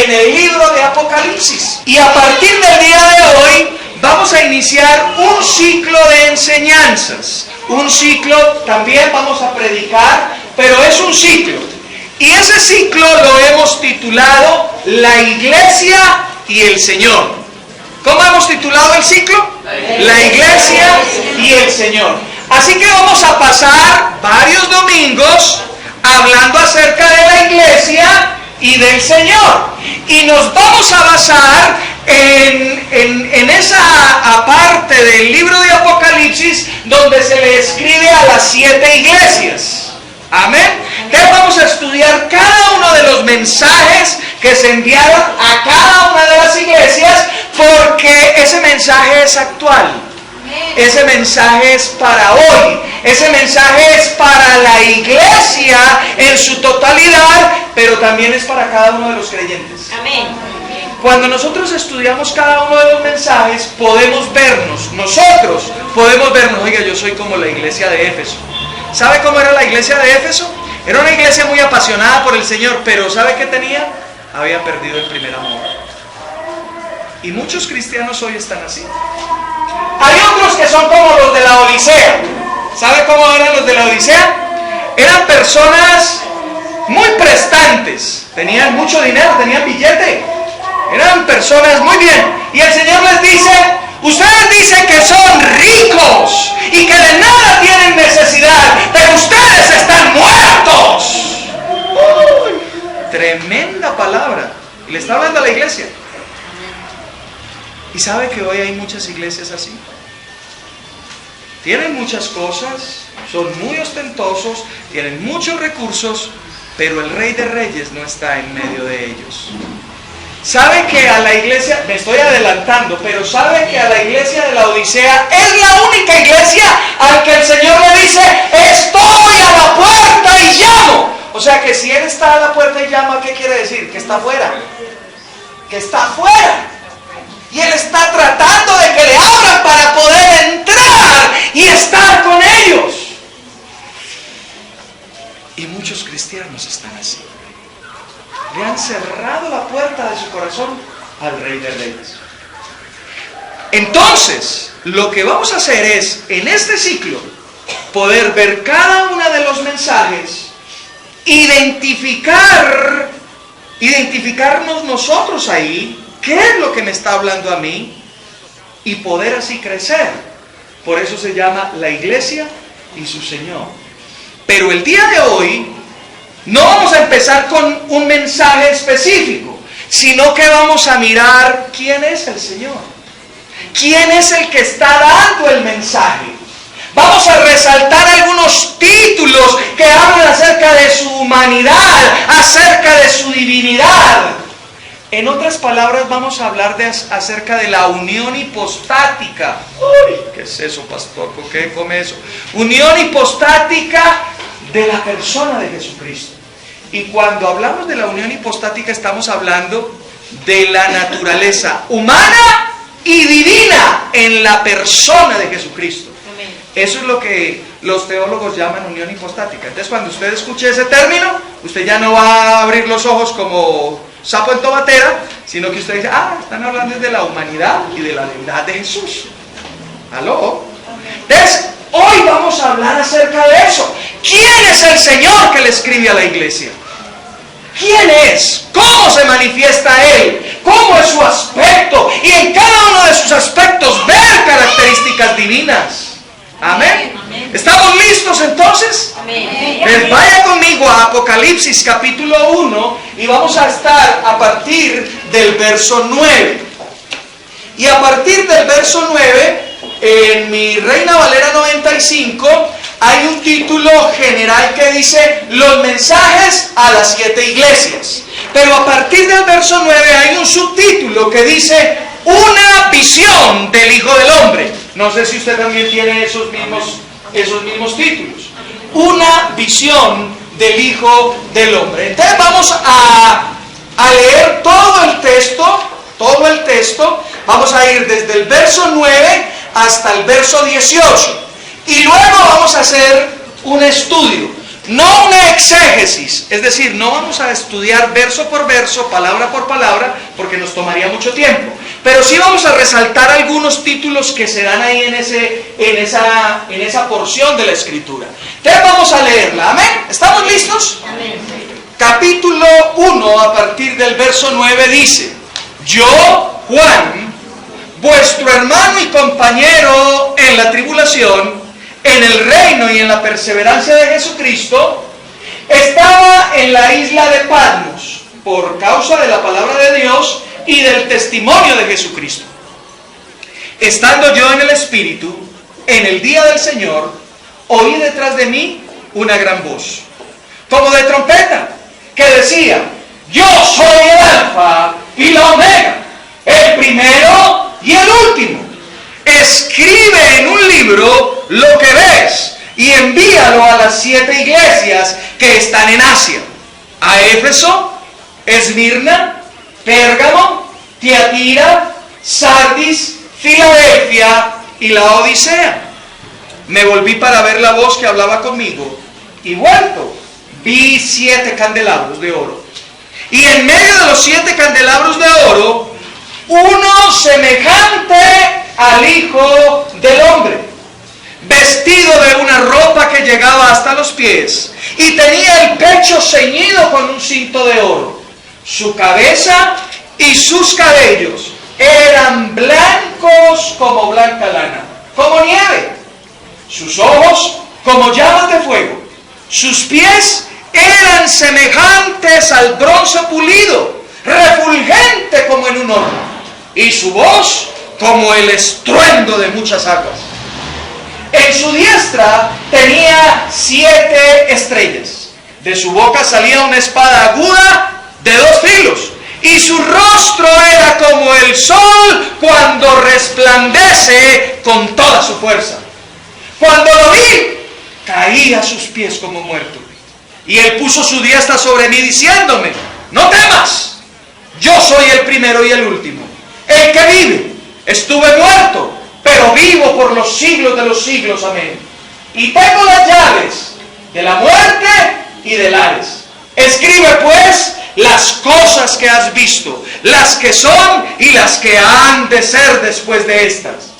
en el libro de Apocalipsis. Y a partir del día de hoy vamos a iniciar un ciclo de enseñanzas. Un ciclo, también vamos a predicar, pero es un ciclo. Y ese ciclo lo hemos titulado La Iglesia y el Señor. ¿Cómo hemos titulado el ciclo? La Iglesia y el Señor. Así que vamos a pasar varios domingos hablando acerca de la Iglesia y del Señor. Y nos vamos a basar en esa parte del libro de Apocalipsis donde se le escribe a las 7 iglesias. Amén. Entonces vamos a estudiar cada uno de los mensajes que se enviaron a cada una de las iglesias, porque ese mensaje es actual. Ese mensaje es para hoy. Ese mensaje es para la iglesia en su totalidad, pero también es para cada uno de los creyentes. Amén. Cuando nosotros estudiamos cada uno de los mensajes, podemos vernos. Nosotros podemos vernos. Oiga, yo soy como la iglesia de Éfeso. ¿Sabe cómo era la iglesia de Éfeso? Era una iglesia muy apasionada por el Señor, pero ¿sabe qué tenía? Había perdido el primer amor. Y muchos cristianos hoy están así. Hay otros que son como los de la Odisea. ¿Sabe cómo eran los de la Odisea? Eran personas muy prestantes. Tenían mucho dinero, tenían billete. Eran personas muy bien. Y el Señor les dice: ustedes dicen que son ricos y que de nada tienen necesidad, pero ustedes están muertos. ¡Uy! Tremenda palabra. Y le está hablando a la iglesia. ¿Y sabe que hoy hay muchas iglesias así? Tienen muchas cosas, son muy ostentosos, tienen muchos recursos, pero el Rey de Reyes no está en medio de ellos. ¿Sabe que a la iglesia, me estoy adelantando, pero sabe que a la iglesia de la Odisea es la única iglesia al que el Señor le dice: estoy a la puerta y llamo? O sea que si Él está a la puerta y llama, ¿qué quiere decir? Que está afuera. Que está afuera. Y Él está tratando de que le abran para poder entrar y estar con ellos. Y muchos cristianos están así. Le han cerrado la puerta de su corazón al Rey de Reyes. Entonces, lo que vamos a hacer es, en este ciclo, poder ver cada uno de los mensajes, identificarnos nosotros ahí, qué es lo que me está hablando a mí, y poder así crecer. Por eso se llama la iglesia y su Señor. Pero el día de hoy no vamos a empezar con un mensaje específico, sino que vamos a mirar quién es el Señor. ¿Quién es el que está dando el mensaje? Vamos a resaltar algunos títulos que hablan acerca de su humanidad, acerca de su divinidad. En otras palabras, vamos a hablar acerca de la unión hipostática. Uy, ¿qué es eso, pastor? ¿Por qué come eso? Unión hipostática de la persona de Jesucristo. Y cuando hablamos de la unión hipostática, estamos hablando de la naturaleza humana y divina en la persona de Jesucristo. Eso es lo que los teólogos llaman unión hipostática. Entonces, cuando usted escuche ese término, usted ya no va a abrir los ojos como sapo en tomatera, sino que usted dice: están hablando de la humanidad y de la deidad de Jesús. ¿Aló? Entonces, hoy vamos a hablar acerca de eso. ¿Quién es el Señor que le escribe a la iglesia? ¿Quién es? ¿Cómo se manifiesta Él? ¿Cómo es su aspecto? Y en cada uno de sus aspectos ver características divinas. Amén. ¿Estamos listos entonces? Amén. Pues vaya conmigo a Apocalipsis capítulo 1 y vamos a estar a partir del verso 9. Y a partir del verso 9, en mi Reina Valera 95, hay un título general que dice: los mensajes a las 7 iglesias. Pero a partir del verso 9 hay un subtítulo que dice: una visión del Hijo del Hombre. No sé si usted también tiene esos mismos títulos. Una visión del Hijo del Hombre. Entonces vamos a leer todo el texto. Vamos a ir desde el verso 9 hasta el verso 18. Y luego vamos a hacer un estudio. no una exégesis, es decir, no vamos a estudiar verso por verso, palabra por palabra, porque nos tomaría mucho tiempo, pero sí vamos a resaltar algunos títulos que se dan ahí en esa porción de la Escritura. Entonces vamos a leerla, ¿amén? ¿Estamos listos? Amén. Capítulo 1, a partir del verso 9 dice: yo, Juan, vuestro hermano y compañero en la tribulación, en el reino y en la perseverancia de Jesucristo, estaba en la isla de Patmos por causa de la palabra de Dios y del testimonio de Jesucristo. Estando yo en el Espíritu, en el día del Señor, oí detrás de mí una gran voz, como de trompeta, que decía: yo soy el Alfa y la Omega, el primero y el último. Escribe en un libro lo que ves y envíalo a las 7 iglesias que están en Asia: a Éfeso, Esmirna, Pérgamo, Tiatira, Sardis, Filadelfia y la Odisea. Me volví para ver la voz que hablaba conmigo, y vuelto vi 7 candelabros de oro, y en medio de los 7 candelabros de oro, uno semejante al Hijo del Hombre, vestido de una ropa que llegaba hasta los pies, y tenía el pecho ceñido con un cinto de oro. Su cabeza y sus cabellos eran blancos como blanca lana, como nieve. Sus ojos como llamas de fuego. Sus pies eran semejantes al bronce pulido, refulgente como en un horno. Y su voz como el estruendo de muchas aguas. En su diestra tenía 7 estrellas. De su boca salía una espada aguda de 2 filos. Y su rostro era como el sol cuando resplandece con toda su fuerza. Cuando lo vi, caí a sus pies como muerto. Y él puso su diestra sobre mí diciéndome: no temas, yo soy el primero y el último, el que vive. Estuve muerto, pero vivo por los siglos de los siglos. Amén. Y tengo las llaves de la muerte y del Hades. Escribe pues las cosas que has visto, las que son y las que han de ser después de estas.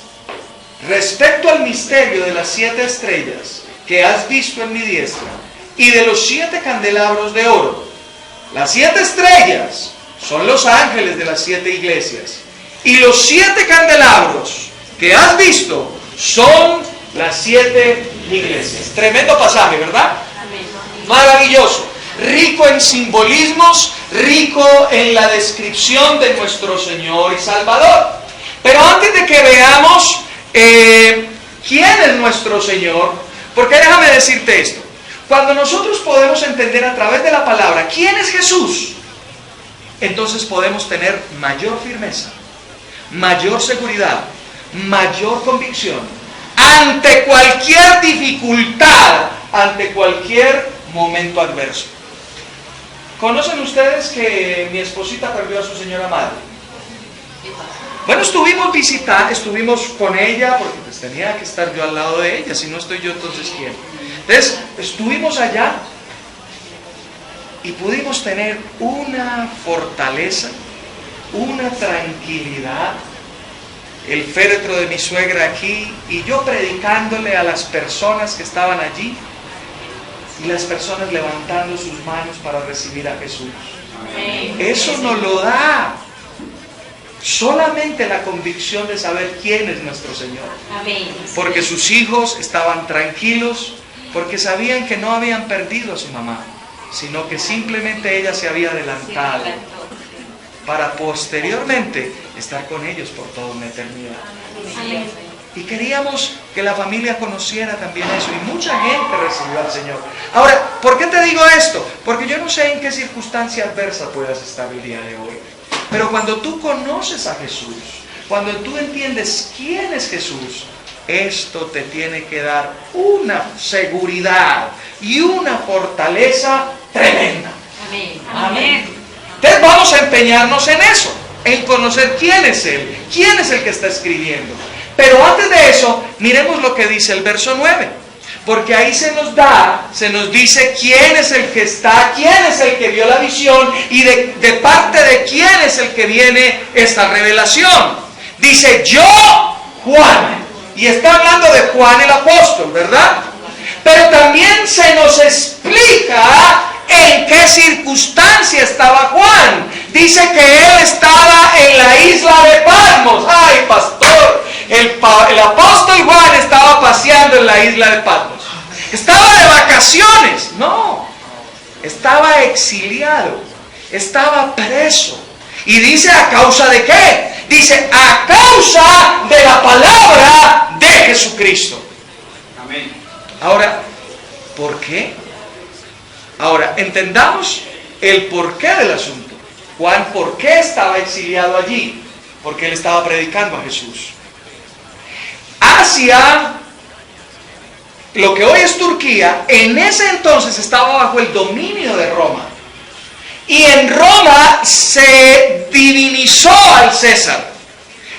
Respecto al misterio de las 7 estrellas que has visto en mi diestra y de los 7 candelabros de oro, las 7 estrellas son los ángeles de las 7 iglesias, y los 7 candelabros que has visto son las 7 iglesias. Tremendo pasaje, ¿verdad? Maravilloso, rico en simbolismos, rico en la descripción de nuestro Señor y Salvador. Pero antes de que veamos quién es nuestro Señor, porque déjame decirte esto: cuando nosotros podemos entender a través de la palabra quién es Jesús, entonces podemos tener mayor firmeza, mayor seguridad, mayor convicción ante cualquier dificultad, ante cualquier momento adverso. ¿Conocen ustedes que mi esposita perdió a su señora madre? Bueno, estuvimos con ella, porque pues tenía que estar yo al lado de ella. Si no estoy yo, entonces ¿quién? Entonces, estuvimos allá y pudimos tener una fortaleza, una tranquilidad. El féretro de mi suegra aquí, y yo predicándole a las personas que estaban allí, y las personas levantando sus manos para recibir a Jesús. Eso nos lo da solamente la convicción de saber quién es nuestro Señor. Porque sus hijos estaban tranquilos, porque sabían que no habían perdido a su mamá, sino que simplemente ella se había adelantado para posteriormente estar con ellos por toda una eternidad. Y queríamos que la familia conociera también eso, y mucha gente recibió al Señor. Ahora, ¿por qué te digo esto? Porque yo no sé en qué circunstancia adversa puedas estar el día de hoy, pero cuando tú conoces a Jesús, cuando tú entiendes quién es Jesús, esto te tiene que dar una seguridad y una fortaleza tremenda. Amén. Amén. Entonces vamos a empeñarnos en eso, en conocer quién es Él, quién es el que está escribiendo. Pero antes de eso, miremos lo que dice el verso 9. Porque ahí se nos dice quién es el que está, quién es el que vio la visión y de parte de quién es el que viene esta revelación. Dice, yo, Juan. Y está hablando de Juan el apóstol, ¿verdad? Pero también se nos explica en qué circunstancia estaba Juan. Dice que él estaba en la isla de Patmos. ¡Ay, pastor! El apóstol Juan estaba paseando en la isla de Patmos. Estaba de vacaciones. No. Estaba exiliado. Estaba preso. Y dice, ¿a causa de qué? Dice, a causa de la palabra de Jesucristo. Amén. Ahora, ¿por qué? Ahora, entendamos el porqué del asunto. Juan, ¿por qué estaba exiliado allí? Porque él estaba predicando a Jesús. Asia, lo que hoy es Turquía, en ese entonces estaba bajo el dominio de Roma. Y en Roma se divinizó al César.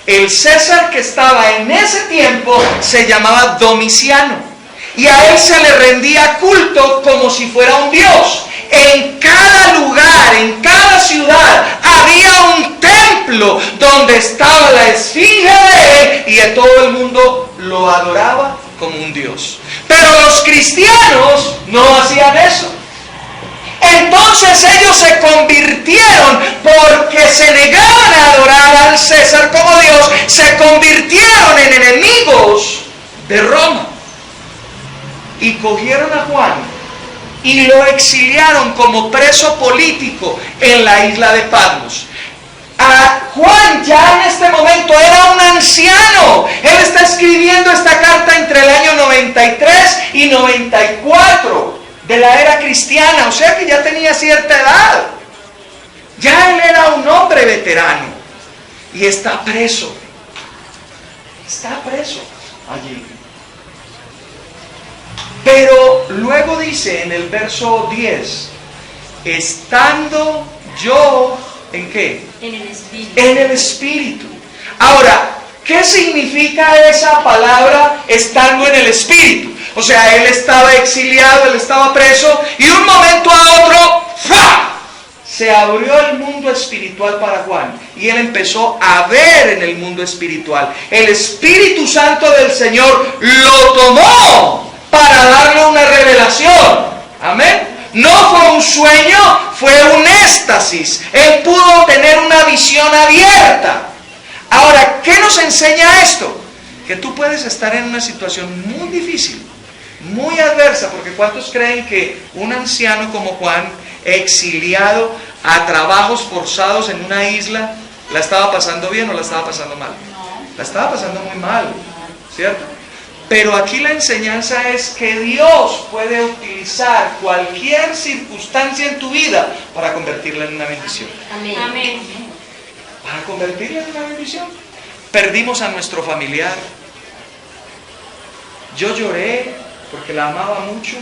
El César que estaba en ese tiempo se llamaba Domiciano. Y a él se le rendía culto como si fuera un dios. En cada lugar, en cada ciudad, había un templo donde estaba la esfinge de él y todo el mundo lo adoraba como un dios. Pero los cristianos no hacían eso. Entonces ellos se convirtieron, porque se negaban a adorar al César como Dios, se convirtieron en enemigos de Roma. Y cogieron a Juan y lo exiliaron como preso político en la isla de Patmos. A Juan ya en este momento era un anciano. Él está escribiendo esta carta entre el año 93 y 94 de la era cristiana, o sea que ya tenía cierta edad. Ya él era un hombre veterano y está preso. Está preso allí. Pero luego dice en el verso 10, estando yo, ¿en qué? En el Espíritu. En el Espíritu. Ahora, ¿qué significa esa palabra estando en el Espíritu? O sea, él estaba exiliado, él estaba preso, y de un momento a otro, ¡fa!, se abrió el mundo espiritual para Juan, y él empezó a ver en el mundo espiritual. El Espíritu Santo del Señor lo tomó para darle una revelación. Amén. No fue un sueño, fue un éxtasis. Él pudo tener una visión abierta. Ahora, ¿qué nos enseña esto? Que tú puedes estar en una situación muy difícil, muy adversa, porque ¿cuántos creen que un anciano como Juan, exiliado a trabajos forzados en una isla, la estaba pasando bien o la estaba pasando mal? La estaba pasando muy mal, ¿cierto? Pero aquí la enseñanza es que Dios puede utilizar cualquier circunstancia en tu vida para convertirla en una bendición. Amén. Amén. Para convertirla en una bendición. Perdimos a nuestro familiar. Yo lloré porque la amaba mucho.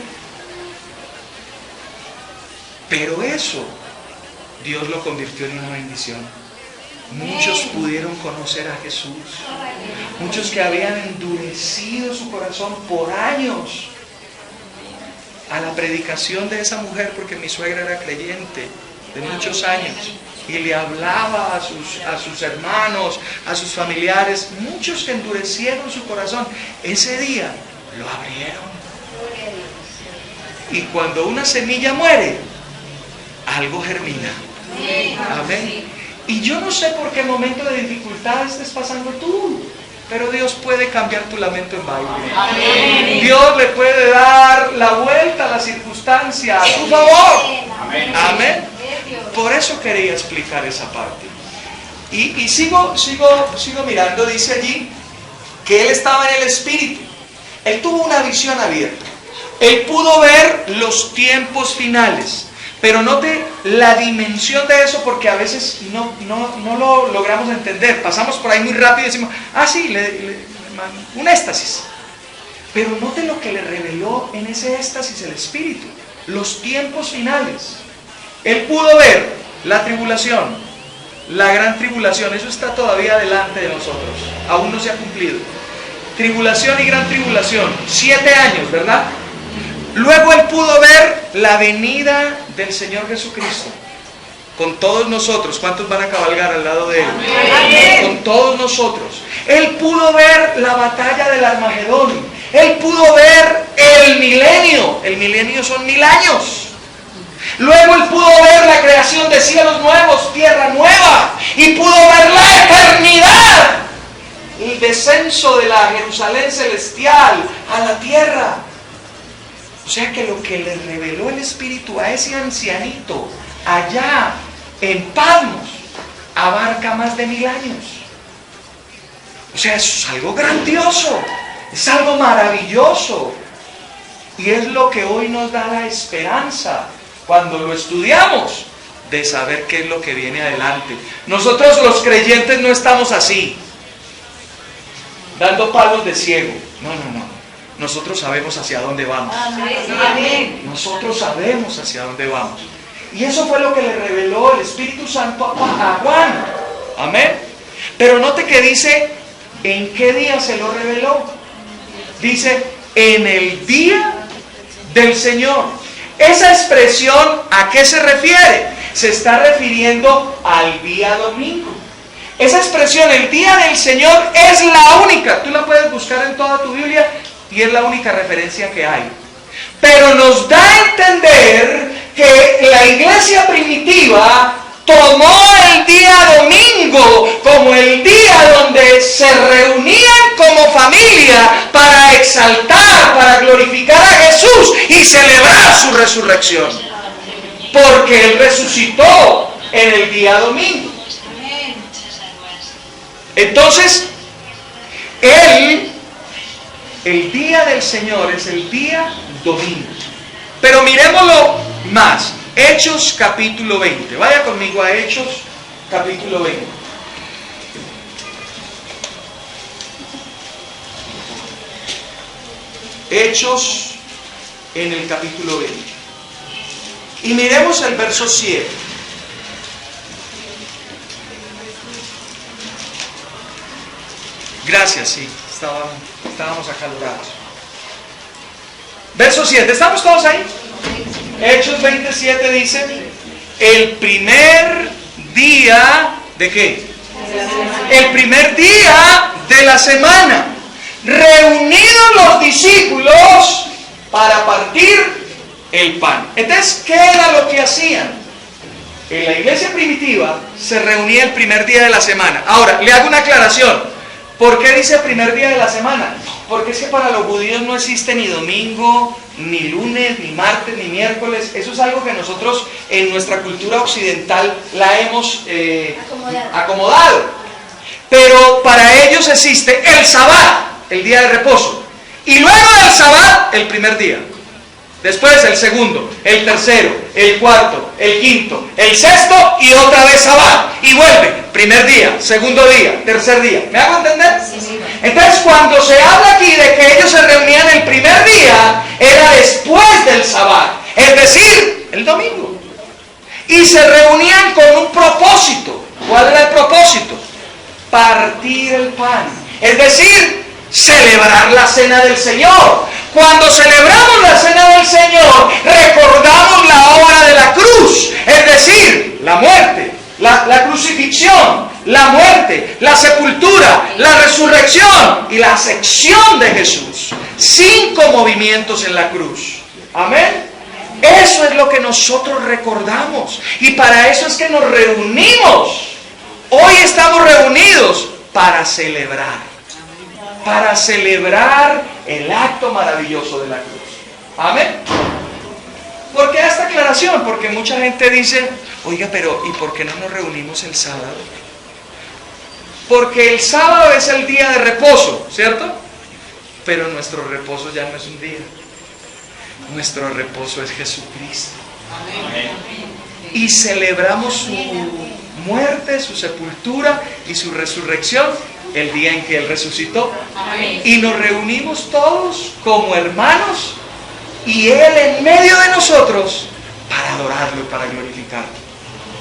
Pero eso, Dios lo convirtió en una bendición. Muchos pudieron conocer a Jesús. Muchos que habían endurecido su corazón por años a la predicación de esa mujer, porque mi suegra era creyente de muchos años y le hablaba a sus hermanos, a sus familiares. Muchos que endurecieron su corazón, ese día lo abrieron. Y cuando una semilla muere, algo germina. Amén. Y yo no sé por qué momento de dificultad estés pasando tú, pero Dios puede cambiar tu lamento en baile. Amén. Dios le puede dar la vuelta a la circunstancia a su favor. Amén. Amén. Por eso quería explicar esa parte. Y sigo mirando, dice allí que él estaba en el Espíritu. Él tuvo una visión abierta. Él pudo ver los tiempos finales. Pero note la dimensión de eso, porque a veces no lo logramos entender. Pasamos por ahí muy rápido y decimos, sí, un éxtasis. Pero note lo que le reveló en ese éxtasis el Espíritu. Los tiempos finales. Él pudo ver la tribulación, la gran tribulación. Eso está todavía delante de nosotros. Aún no se ha cumplido. tribulación y gran tribulación, 7 años, ¿verdad? Luego él pudo ver la venida del Señor Jesucristo con todos nosotros. ¿Cuántos van a cabalgar al lado de él? Amén. Con todos nosotros. Él pudo ver la batalla del Armagedón. Él pudo ver el milenio. El milenio son 1000 años. Luego él pudo ver la creación de cielos nuevos, tierra nueva, y pudo ver la eternidad, el descenso de la Jerusalén celestial a la tierra. O sea que lo que le reveló el Espíritu a ese ancianito allá en Patmos abarca más de 1000 años. O sea, eso es algo grandioso, es algo maravilloso, y es lo que hoy nos da la esperanza cuando lo estudiamos, de saber qué es lo que viene adelante. Nosotros los creyentes no estamos así, dando palos de ciego. No. Nosotros sabemos hacia dónde vamos. Amén. Nosotros sabemos hacia dónde vamos. Y eso fue lo que le reveló el Espíritu Santo a Juan. Amén. Pero note que dice, ¿en qué día se lo reveló? Dice, en el día del Señor. Esa expresión, ¿a qué se refiere? Se está refiriendo al día domingo. Esa expresión, el día del Señor, es la única. Tú la puedes buscar en toda tu Biblia y es la única referencia que hay. Pero nos da a entender que la iglesia primitiva tomó el día domingo como el día donde se reunían como familia para exaltar, para glorificar a Jesús y celebrar su resurrección. Porque Él resucitó en el día domingo. Entonces, el día del Señor es el día domingo. Pero miremoslo más. Hechos capítulo 20. Vaya conmigo a Hechos capítulo 20. Hechos en el capítulo 20. Y miremos el verso 7. Gracias, sí, estábamos acalorados. Verso 7, ¿estamos todos ahí? Hechos 27 dice, el primer día, ¿de qué? El primer día de la semana, reunidos los discípulos para partir el pan. Entonces, ¿qué era lo que hacían? En la iglesia primitiva se reunía el primer día de la semana. Ahora, le hago una aclaración. ¿Por qué dice primer día de la semana? Porque es que para los judíos no existe ni domingo, ni lunes, ni martes, ni miércoles. Eso es algo que nosotros en nuestra cultura occidental la hemos acomodado. Pero para ellos existe el Sabbat, el día de reposo. Y luego del Sabbat, el primer día. Después el segundo, el tercero, el cuarto, el quinto, el sexto y otra vez Sabbat. Y vuelve, primer día, segundo día, tercer día. ¿Me hago entender? Sí. Entonces cuando se habla aquí de que ellos se reunían el primer día, era después del Sabbat, es decir, el domingo. Y se reunían con un propósito. ¿Cuál era el propósito? Partir el pan. Es decir, celebrar la cena del Señor. Cuando celebramos la cena del Señor, recordamos la obra de la cruz, es decir, la muerte, la crucifixión, la muerte, la sepultura, la resurrección y la ascensión de Jesús. 5 movimientos en la cruz. Amén. Eso es lo que nosotros recordamos y para eso es que nos reunimos. Hoy estamos reunidos para celebrar. Para celebrar el acto maravilloso de la cruz. Amén. ¿Por qué esta aclaración? Porque mucha gente dice, oiga, pero ¿y por qué no nos reunimos el sábado? Porque el sábado es el día de reposo, ¿cierto? Pero nuestro reposo ya no es un día. Nuestro reposo es Jesucristo. Amén. Y celebramos su muerte, su sepultura y su resurrección el día en que Él resucitó. Amén. Y nos reunimos todos como hermanos y Él en medio de nosotros para adorarlo y para glorificarlo.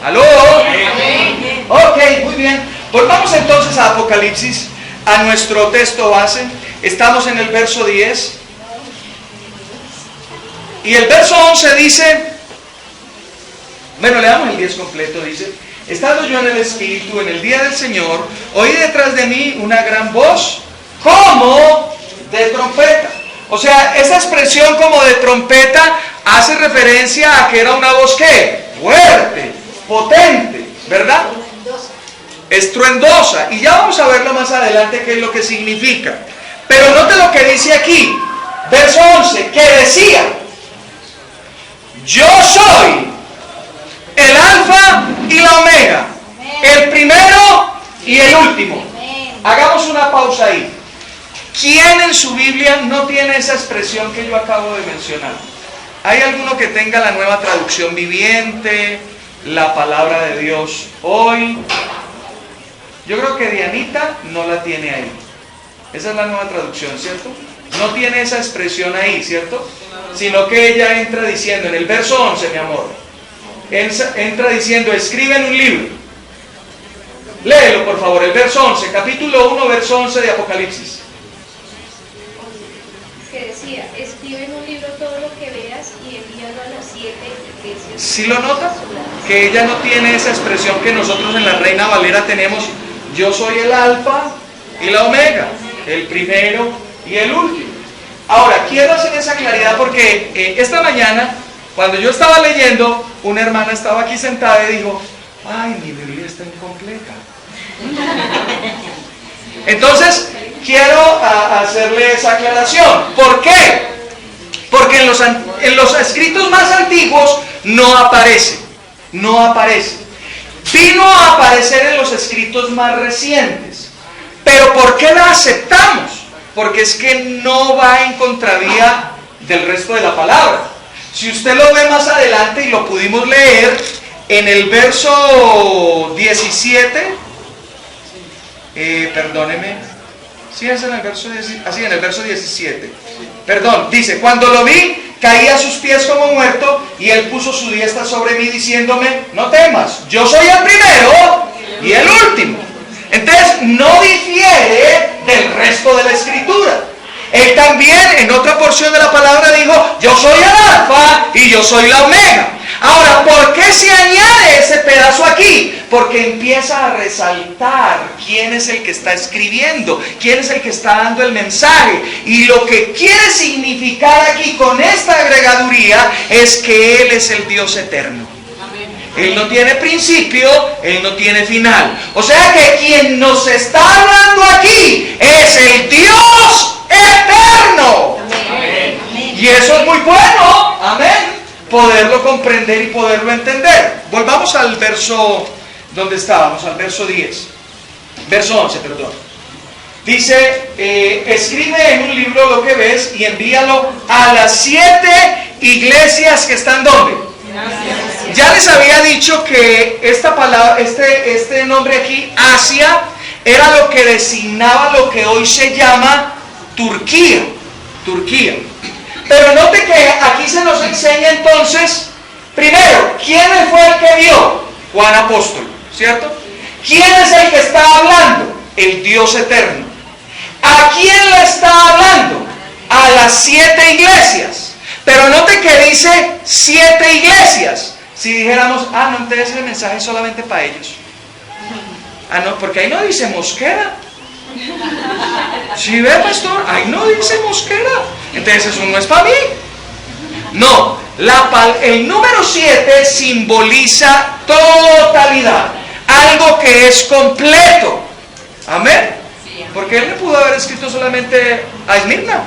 ¿Aló? Amén. Ok, muy bien. Volvamos entonces a Apocalipsis a nuestro texto base. Estamos en el verso 10. Y el verso 11 dice, bueno, leamos el 10 completo, dice: estando yo en el Espíritu en el día del Señor, oí detrás de mí una gran voz como de trompeta. O sea, esa expresión como de trompeta hace referencia a que era una voz ¿qué? Fuerte, potente, ¿verdad? Estruendosa. Y ya vamos a verlo más adelante qué es lo que significa. Pero note lo que dice aquí, verso 11, que decía: yo soy el alfa y la omega, el primero y el último. Hagamos una pausa ahí. ¿Quién en su Biblia no tiene esa expresión que yo acabo de mencionar? ¿Hay alguno que tenga la Nueva Traducción Viviente, la Palabra de Dios Hoy? Yo creo que Dianita no la tiene ahí. Esa es la Nueva Traducción, ¿cierto? No tiene esa expresión ahí, ¿cierto? Sino que ella entra diciendo, en el verso 11, mi amor, entra diciendo: escribe en un libro. Léelo, por favor, el verso 11, capítulo 1, verso 11 de Apocalipsis. Que decía: escribe en un libro todo lo que veas y envíalo a las 7 iglesias. ¿Sí lo nota? Que ella no tiene esa expresión que nosotros en la Reina Valera tenemos: yo soy el alfa y la omega, el primero y el último. Ahora, quiero hacer esa claridad porque esta mañana, cuando yo estaba leyendo, una hermana estaba aquí sentada y dijo: ay, mi Biblia está incompleta. Entonces, quiero hacerle esa aclaración. ¿Por qué? Porque en los escritos más antiguos no aparece. No aparece. Vino a aparecer en los escritos más recientes. ¿Pero por qué la aceptamos? Porque es que no va en contravía del resto de la palabra. Si usted lo ve más adelante, y lo pudimos leer en el verso 17, perdóneme, sí es en el verso 17, así en el verso 17, perdón, dice: cuando lo vi, caí a sus pies como muerto, y él puso su diestra sobre mí diciéndome: no temas, yo soy el primero y el último. Entonces no difiere del resto de la escritura. Él también en otra porción de la palabra dijo: yo soy el alfa y yo soy la omega. Ahora, ¿por qué se añade ese pedazo aquí? Porque empieza a resaltar quién es el que está escribiendo, quién es el que está dando el mensaje. Y lo que quiere significar aquí con esta agregaduría es que Él es el Dios eterno. Él no tiene principio, Él no tiene final. O sea que quien nos está hablando aquí es el Dios eterno. Amén. Y eso es muy bueno, amén, poderlo comprender y poderlo entender. Volvamos al verso donde estábamos, al verso 10. Verso 11, perdón. Dice: escribe en un libro lo que ves y envíalo a las 7 iglesias que están ¿dónde? Ya les había dicho que esta palabra, este nombre aquí, Asia, era lo que designaba lo que hoy se llama Turquía. Pero note que aquí se nos enseña entonces, primero, ¿quién fue el que vio? Juan Apóstol, ¿cierto? ¿Quién es el que está hablando? El Dios eterno. ¿A quién le está hablando? A las 7 iglesias. Pero note que dice 7 iglesias. Si dijéramos: ah, no, entonces el mensaje es solamente para ellos. Ah, no, porque ahí no dice Mosquera. ¿Sí ve, pastor? Ahí no dice Mosquera. Entonces eso no es para mí. No, el número 7 simboliza totalidad. Algo que es completo. Amén. Porque él le pudo haber escrito solamente a Esmirna.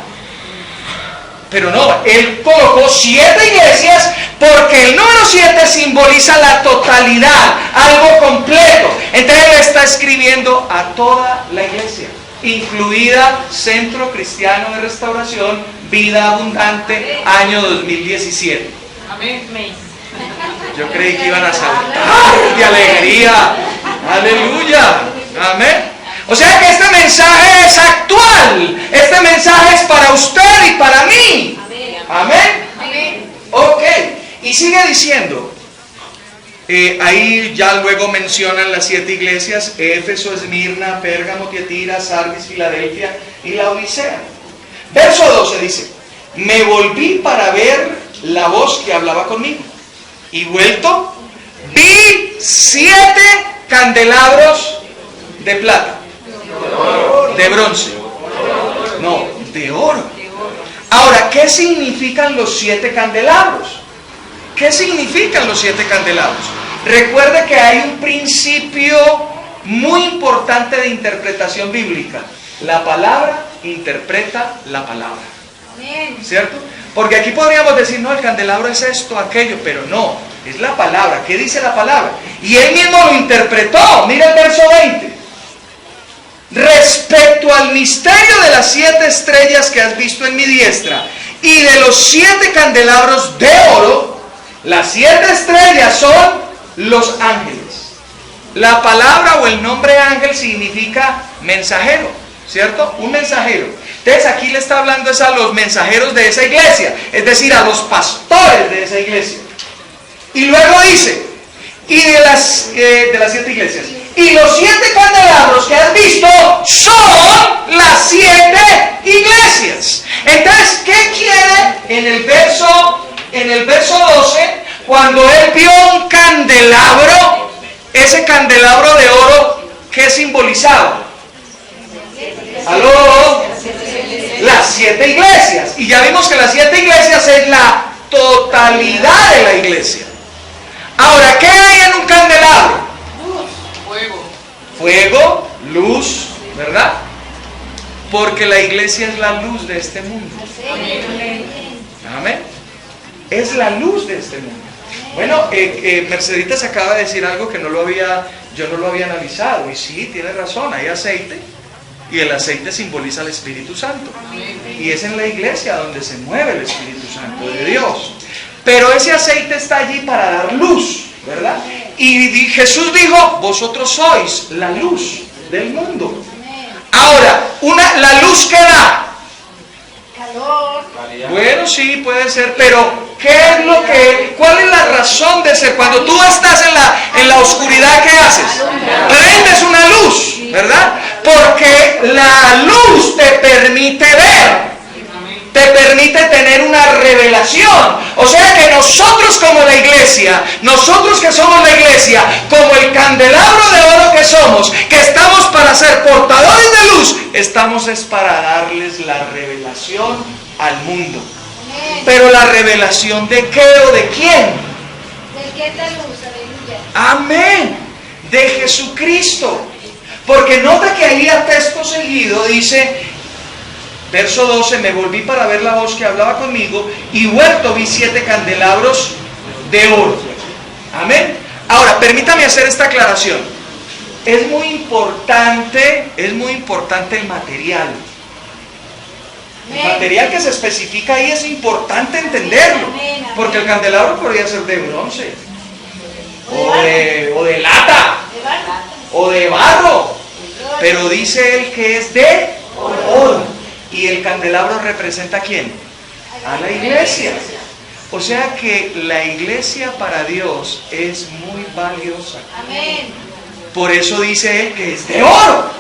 Pero no, él colocó 7 iglesias porque el número 7 simboliza la totalidad, algo completo. Entonces él está escribiendo a toda la iglesia, incluida Centro Cristiano de Restauración, Vida Abundante, año 2017. Amén. Yo creí que iban a saltar de alegría. Aleluya. Amén. O sea que este mensaje es actual. Este mensaje es para usted y para mí. Amén. Amén. Ok. Y sigue diciendo, Ahí ya luego mencionan las 7 iglesias: Éfeso, Esmirna, Pérgamo, Tiatira, Sardis, Filadelfia y la Odisea. Verso 12 dice: me volví para ver la voz que hablaba conmigo, y vuelto vi 7 candelabros de plata, de bronce, no, de oro. Ahora, ¿qué significan los 7 candelabros? ¿Qué significan los 7 candelabros? Recuerde que hay un principio muy importante de interpretación bíblica: la palabra interpreta la palabra, ¿cierto? Porque aquí podríamos decir, no, el candelabro es esto, aquello, pero no, es la palabra. ¿Qué dice la palabra? Y él mismo lo interpretó. Mira el verso 20. Respecto al misterio de las 7 estrellas que has visto en mi diestra y de los 7 candelabros de oro, las 7 estrellas son los ángeles. La palabra o el nombre ángel significa mensajero, ¿cierto? Un mensajero. Entonces aquí le está hablando es a los mensajeros de esa iglesia, es decir, a los pastores de esa iglesia. Y luego dice, y de las 7 iglesias, y los 7 candelabros que has visto son las 7 iglesias. Entonces, ¿qué quiere en el verso 12? Cuando él vio un candelabro, ese candelabro de oro, ¿qué simbolizaba? ¿Aló? Las 7 iglesias. Y ya vimos que las 7 iglesias es la totalidad de la iglesia. Ahora, ¿qué hay en un candelabro? Fuego, luz, ¿verdad? Porque la iglesia es la luz de este mundo. Amén. Es la luz de este mundo. Bueno, Mercedita se acaba de decir algo que yo no lo había analizado. Y sí, tiene razón, hay aceite. Y el aceite simboliza al Espíritu Santo. Y es en la iglesia donde se mueve el Espíritu Santo de Dios. Pero ese aceite está allí para dar luz, ¿verdad? Y Jesús dijo, vosotros sois la luz del mundo. Ahora, la luz que da. Calor. Bueno, sí, puede ser, pero ¿cuál es la razón de ser? Cuando tú estás en la oscuridad, ¿qué haces? Prendes una luz, ¿verdad? Porque la luz te permite ver, te permite tener una revelación. O sea que nosotros como la iglesia, nosotros que somos la iglesia, como el candelabro de oro que somos, que estamos para ser portadores de luz, estamos es para darles la revelación al mundo. Pero la revelación ¿de qué o de quién? Del que es la luz, aleluya. Amén. De Jesucristo. Porque nota que ahí a texto seguido dice, verso 12, me volví para ver la voz que hablaba conmigo, y vuelto vi 7 candelabros de oro. Amén. Ahora, permítame hacer esta aclaración. Es muy importante el material. El material que se especifica ahí es importante entenderlo. Porque el candelabro podría ser de bronce, o de lata, o de barro. Pero dice él que es de oro. Y el candelabro representa ¿a quién? A la iglesia. O sea que la iglesia para Dios es muy valiosa. Por eso dice él que es de oro.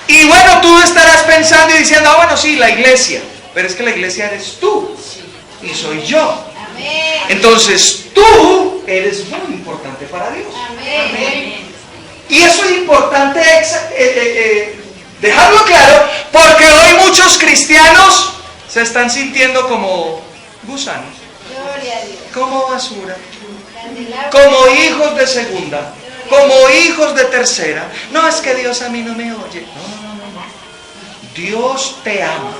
Y bueno, tú estarás pensando y diciendo, bueno, sí, la iglesia. Pero es que la iglesia eres tú. Y soy yo. Entonces tú eres muy importante para Dios. Y eso es importante dejarlo claro, porque hoy muchos cristianos se están sintiendo como gusanos, como basura, como hijos de segunda, como hijos de tercera. No, es que Dios a mí no me oye. No. Dios te ama.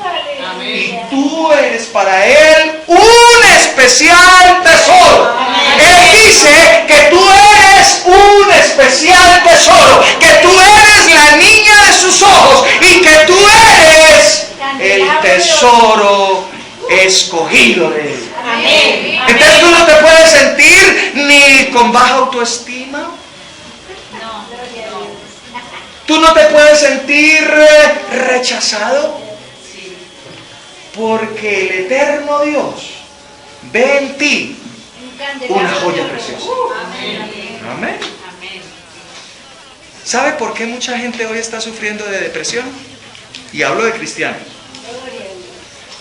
Y tú eres para Él un especial tesoro. Él dice que tú eres un especial tesoro, que tú eres la niña de sus ojos y que tú eres el tesoro escogido de Él. Entonces tú no te puedes sentir ni con baja autoestima. Tú no te puedes sentir rechazado, porque el eterno Dios ve en ti una joya preciosa. Amén. ¿Sabe por qué mucha gente hoy está sufriendo de depresión? Y hablo de cristianos.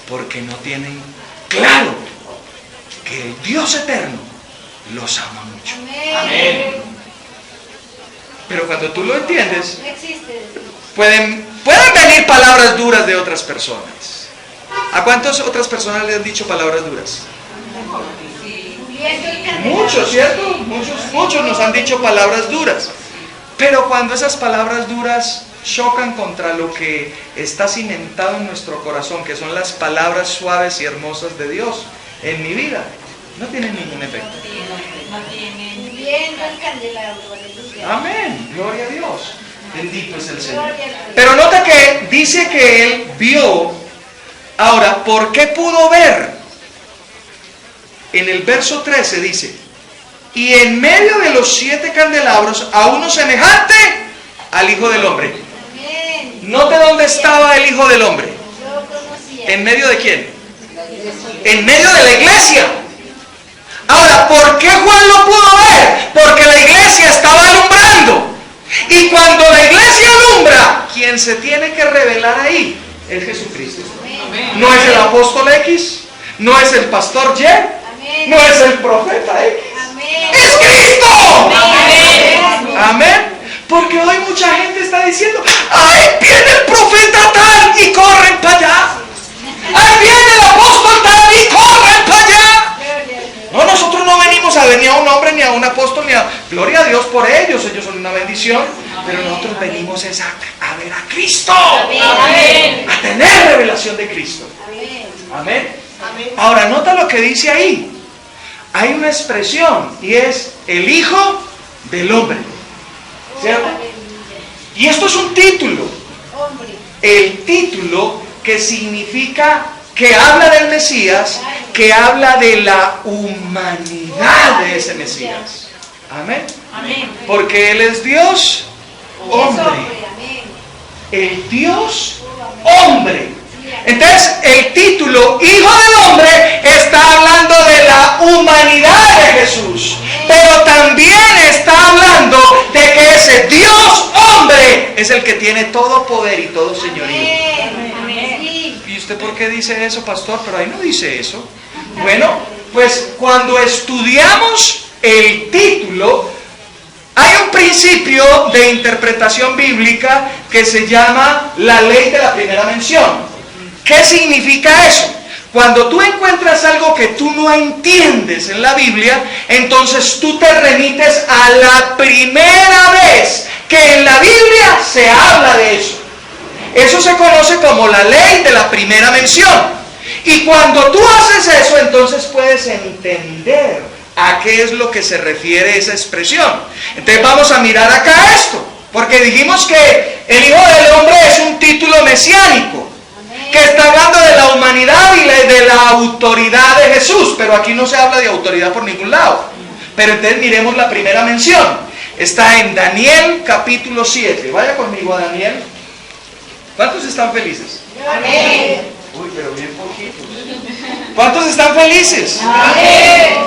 Porque no tienen claro que el Dios eterno los ama mucho. Amén. Pero cuando tú lo entiendes, No existe. pueden venir palabras duras de otras personas. ¿A cuántas otras personas le han dicho palabras duras? Muchos, ¿cierto? Muchos nos han dicho palabras duras. Pero cuando esas palabras duras chocan contra lo que está cimentado en nuestro corazón, que son las palabras suaves y hermosas de Dios en mi vida, no tienen ningún efecto. Viendo el candelabro, aleluya. Amén, gloria a Dios. Bendito es el Señor. Pero nota que dice que él vio. Ahora, ¿por qué pudo ver? En el verso 13 dice: y en medio de los 7 candelabros a uno semejante al Hijo del Hombre. Amén. Note dónde estaba el Hijo del Hombre. Yo conocía. ¿En medio de quién? En medio de la iglesia. Ahora, ¿por qué Juan lo pudo ver? Porque la iglesia estaba alumbrando. Y cuando la iglesia alumbra, quien se tiene que revelar ahí es Jesucristo. No es el apóstol X, no es el pastor Y, Amén. no es el profeta X. Amén. ¡Es Cristo! Amén. Amén. Porque hoy mucha gente está diciendo: ¡ay, viene el profeta tal! Y corren para allá. ¡Ay, viene el apóstol tal! Y corren para allá. No, nosotros no venimos a ver ni a un hombre, ni a un apóstol, ni a... Gloria a Dios por ellos, ellos son una bendición. Pero nosotros venimos es a ver a Cristo. Amén. A tener revelación de Cristo. Amén. Amén. Ahora, nota lo que dice ahí. Hay una expresión y es el Hijo del Hombre. ¿Cierto? Y esto es un título. Hombre. El título que significa, que habla del Mesías, que habla de la humanidad de ese Mesías. Amén. Amén. Porque Él es Dios, hombre. Amén. El Dios, hombre. Entonces, el título Hijo del Hombre está hablando de la humanidad de Jesús, pero también está hablando de que ese Dios hombre es el que tiene todo poder y todo señorío. Amén. Sí. ¿Y usted por qué dice eso, pastor? Pero ahí no dice eso. Bueno, pues cuando estudiamos el título, hay un principio de interpretación bíblica que se llama la ley de la primera mención. ¿Qué significa eso? Cuando tú encuentras algo que tú no entiendes en la Biblia, entonces tú te remites a la primera vez que en la Biblia se habla de eso. Eso se conoce como la ley de la primera mención. Y cuando tú haces eso, entonces puedes entender a qué es lo que se refiere esa expresión. Entonces vamos a mirar acá esto, porque dijimos que el Hijo del Hombre es un título mesiánico, que está hablando de la humanidad y de la autoridad de Jesús, pero aquí no se habla de autoridad por ningún lado. Pero entonces miremos la primera mención. Está en Daniel capítulo 7. Vaya conmigo a Daniel. ¿Cuántos están felices? Amén. Uy, pero bien poquitos. ¿Cuántos están felices? Amén.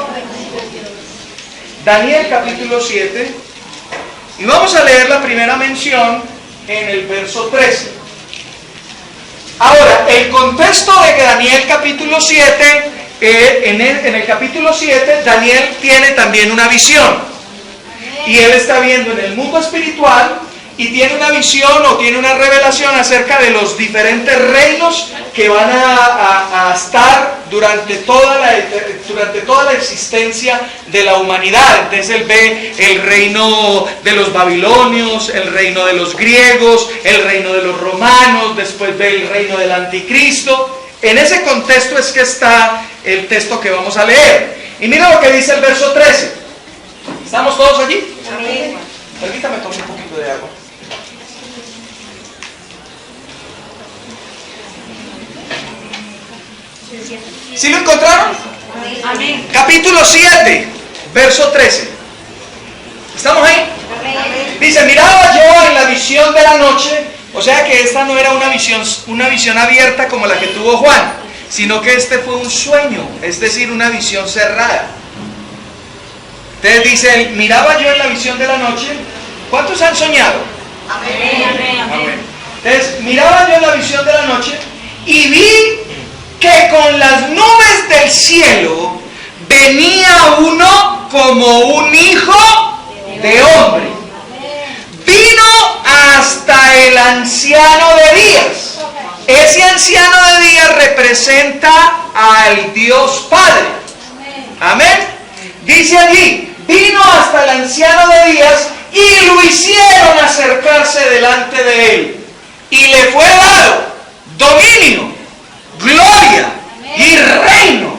Daniel capítulo 7. Y vamos a leer la primera mención en el verso 13. Ahora, el contexto de Daniel capítulo 7, en el capítulo 7, Daniel tiene también una visión. Y él está viendo en el mundo espiritual y tiene una visión o tiene una revelación acerca de los diferentes reinos que van a estar durante toda la existencia de la humanidad. Entonces él ve el reino de los babilonios, el reino de los griegos, el reino de los romanos, después ve el reino del anticristo. En ese contexto es que está el texto que vamos a leer. Y mira lo que dice el verso 13. ¿Estamos todos allí? Amén. Permítame tomar un poquito de agua. ¿Sí lo encontraron? Amén. Capítulo 7, verso 13. ¿Estamos ahí? Amén. Dice: miraba yo en la visión de la noche. O sea que esta no era una visión abierta como la que tuvo Juan, sino que este fue un sueño, es decir, una visión cerrada. Entonces dice, miraba yo en la visión de la noche. ¿Cuántos han soñado? Amén. Entonces, miraba yo en la visión de la noche y vi que con las nubes del cielo venía uno como un hijo de hombre. Vino hasta el anciano de días. Ese anciano de días representa al Dios Padre. Amén. Dice allí, vino hasta el anciano de días y lo hicieron acercarse delante de él. Y le fue dado dominio, gloria y reino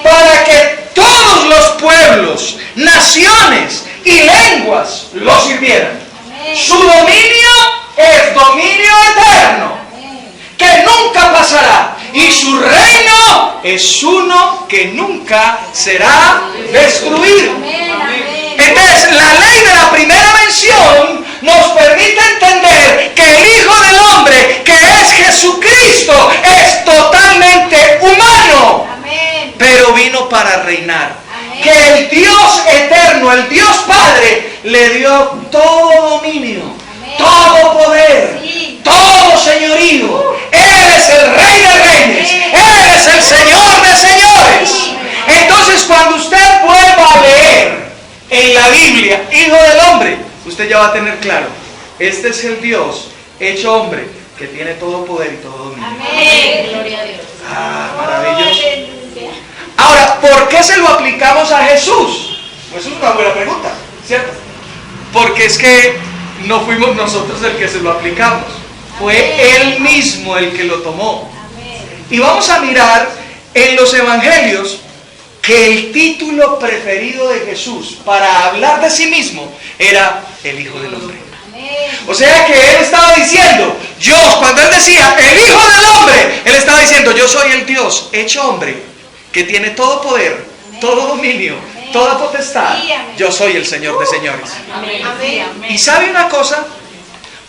para que todos los pueblos, naciones y lenguas lo sirvieran. Su dominio es dominio eterno, que nunca pasará, y su reino es uno que nunca será destruido. Entonces, la ley de la primera mención nos permite entender que el Hijo del Hombre, que es Jesucristo, es totalmente humano, pero vino para reinar. Que el Dios eterno, el Dios Padre, le dio todo dominio, todo poder, todo señorío. Él es el Rey de Reyes, Él es el Señor de Señores. Entonces, cuando usted vuelva a leer en la Biblia, Hijo del Hombre, usted ya va a tener claro, este es el Dios hecho hombre, que tiene todo poder y todo dominio. Amén. Gloria a Dios. Maravilloso. Ahora, ¿por qué se lo aplicamos a Jesús? Pues es una buena pregunta, ¿cierto? Porque es que no fuimos nosotros el que se lo aplicamos, fue Él mismo el que lo tomó. Y vamos a mirar en los evangelios que el título preferido de Jesús para hablar de sí mismo era el Hijo del Hombre. O sea que Él estaba diciendo, cuando Él decía el Hijo del Hombre, Él estaba diciendo, yo soy el Dios hecho hombre, que tiene todo poder, todo dominio, toda potestad. Yo soy el Señor de señores. Y ¿sabe una cosa?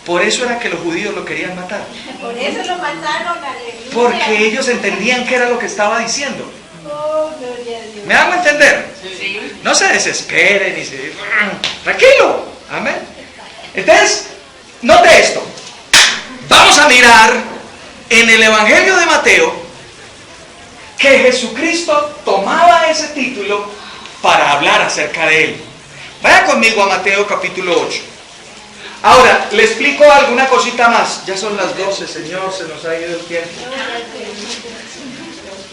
Por eso era que los judíos lo querían matar. Por eso lo mataron, aleluya. Porque ellos entendían qué era lo que estaba diciendo. Oh, gloria a Dios. ¿Me hago entender? No se desesperen y se... Tranquilo. Amén. Entonces, note esto. Vamos a mirar en el Evangelio de Mateo que Jesucristo tomaba ese título para hablar acerca de Él. Vaya conmigo a Mateo capítulo 8. Ahora, le explico alguna cosita más. Ya son las 12, Señor, se nos ha ido el tiempo.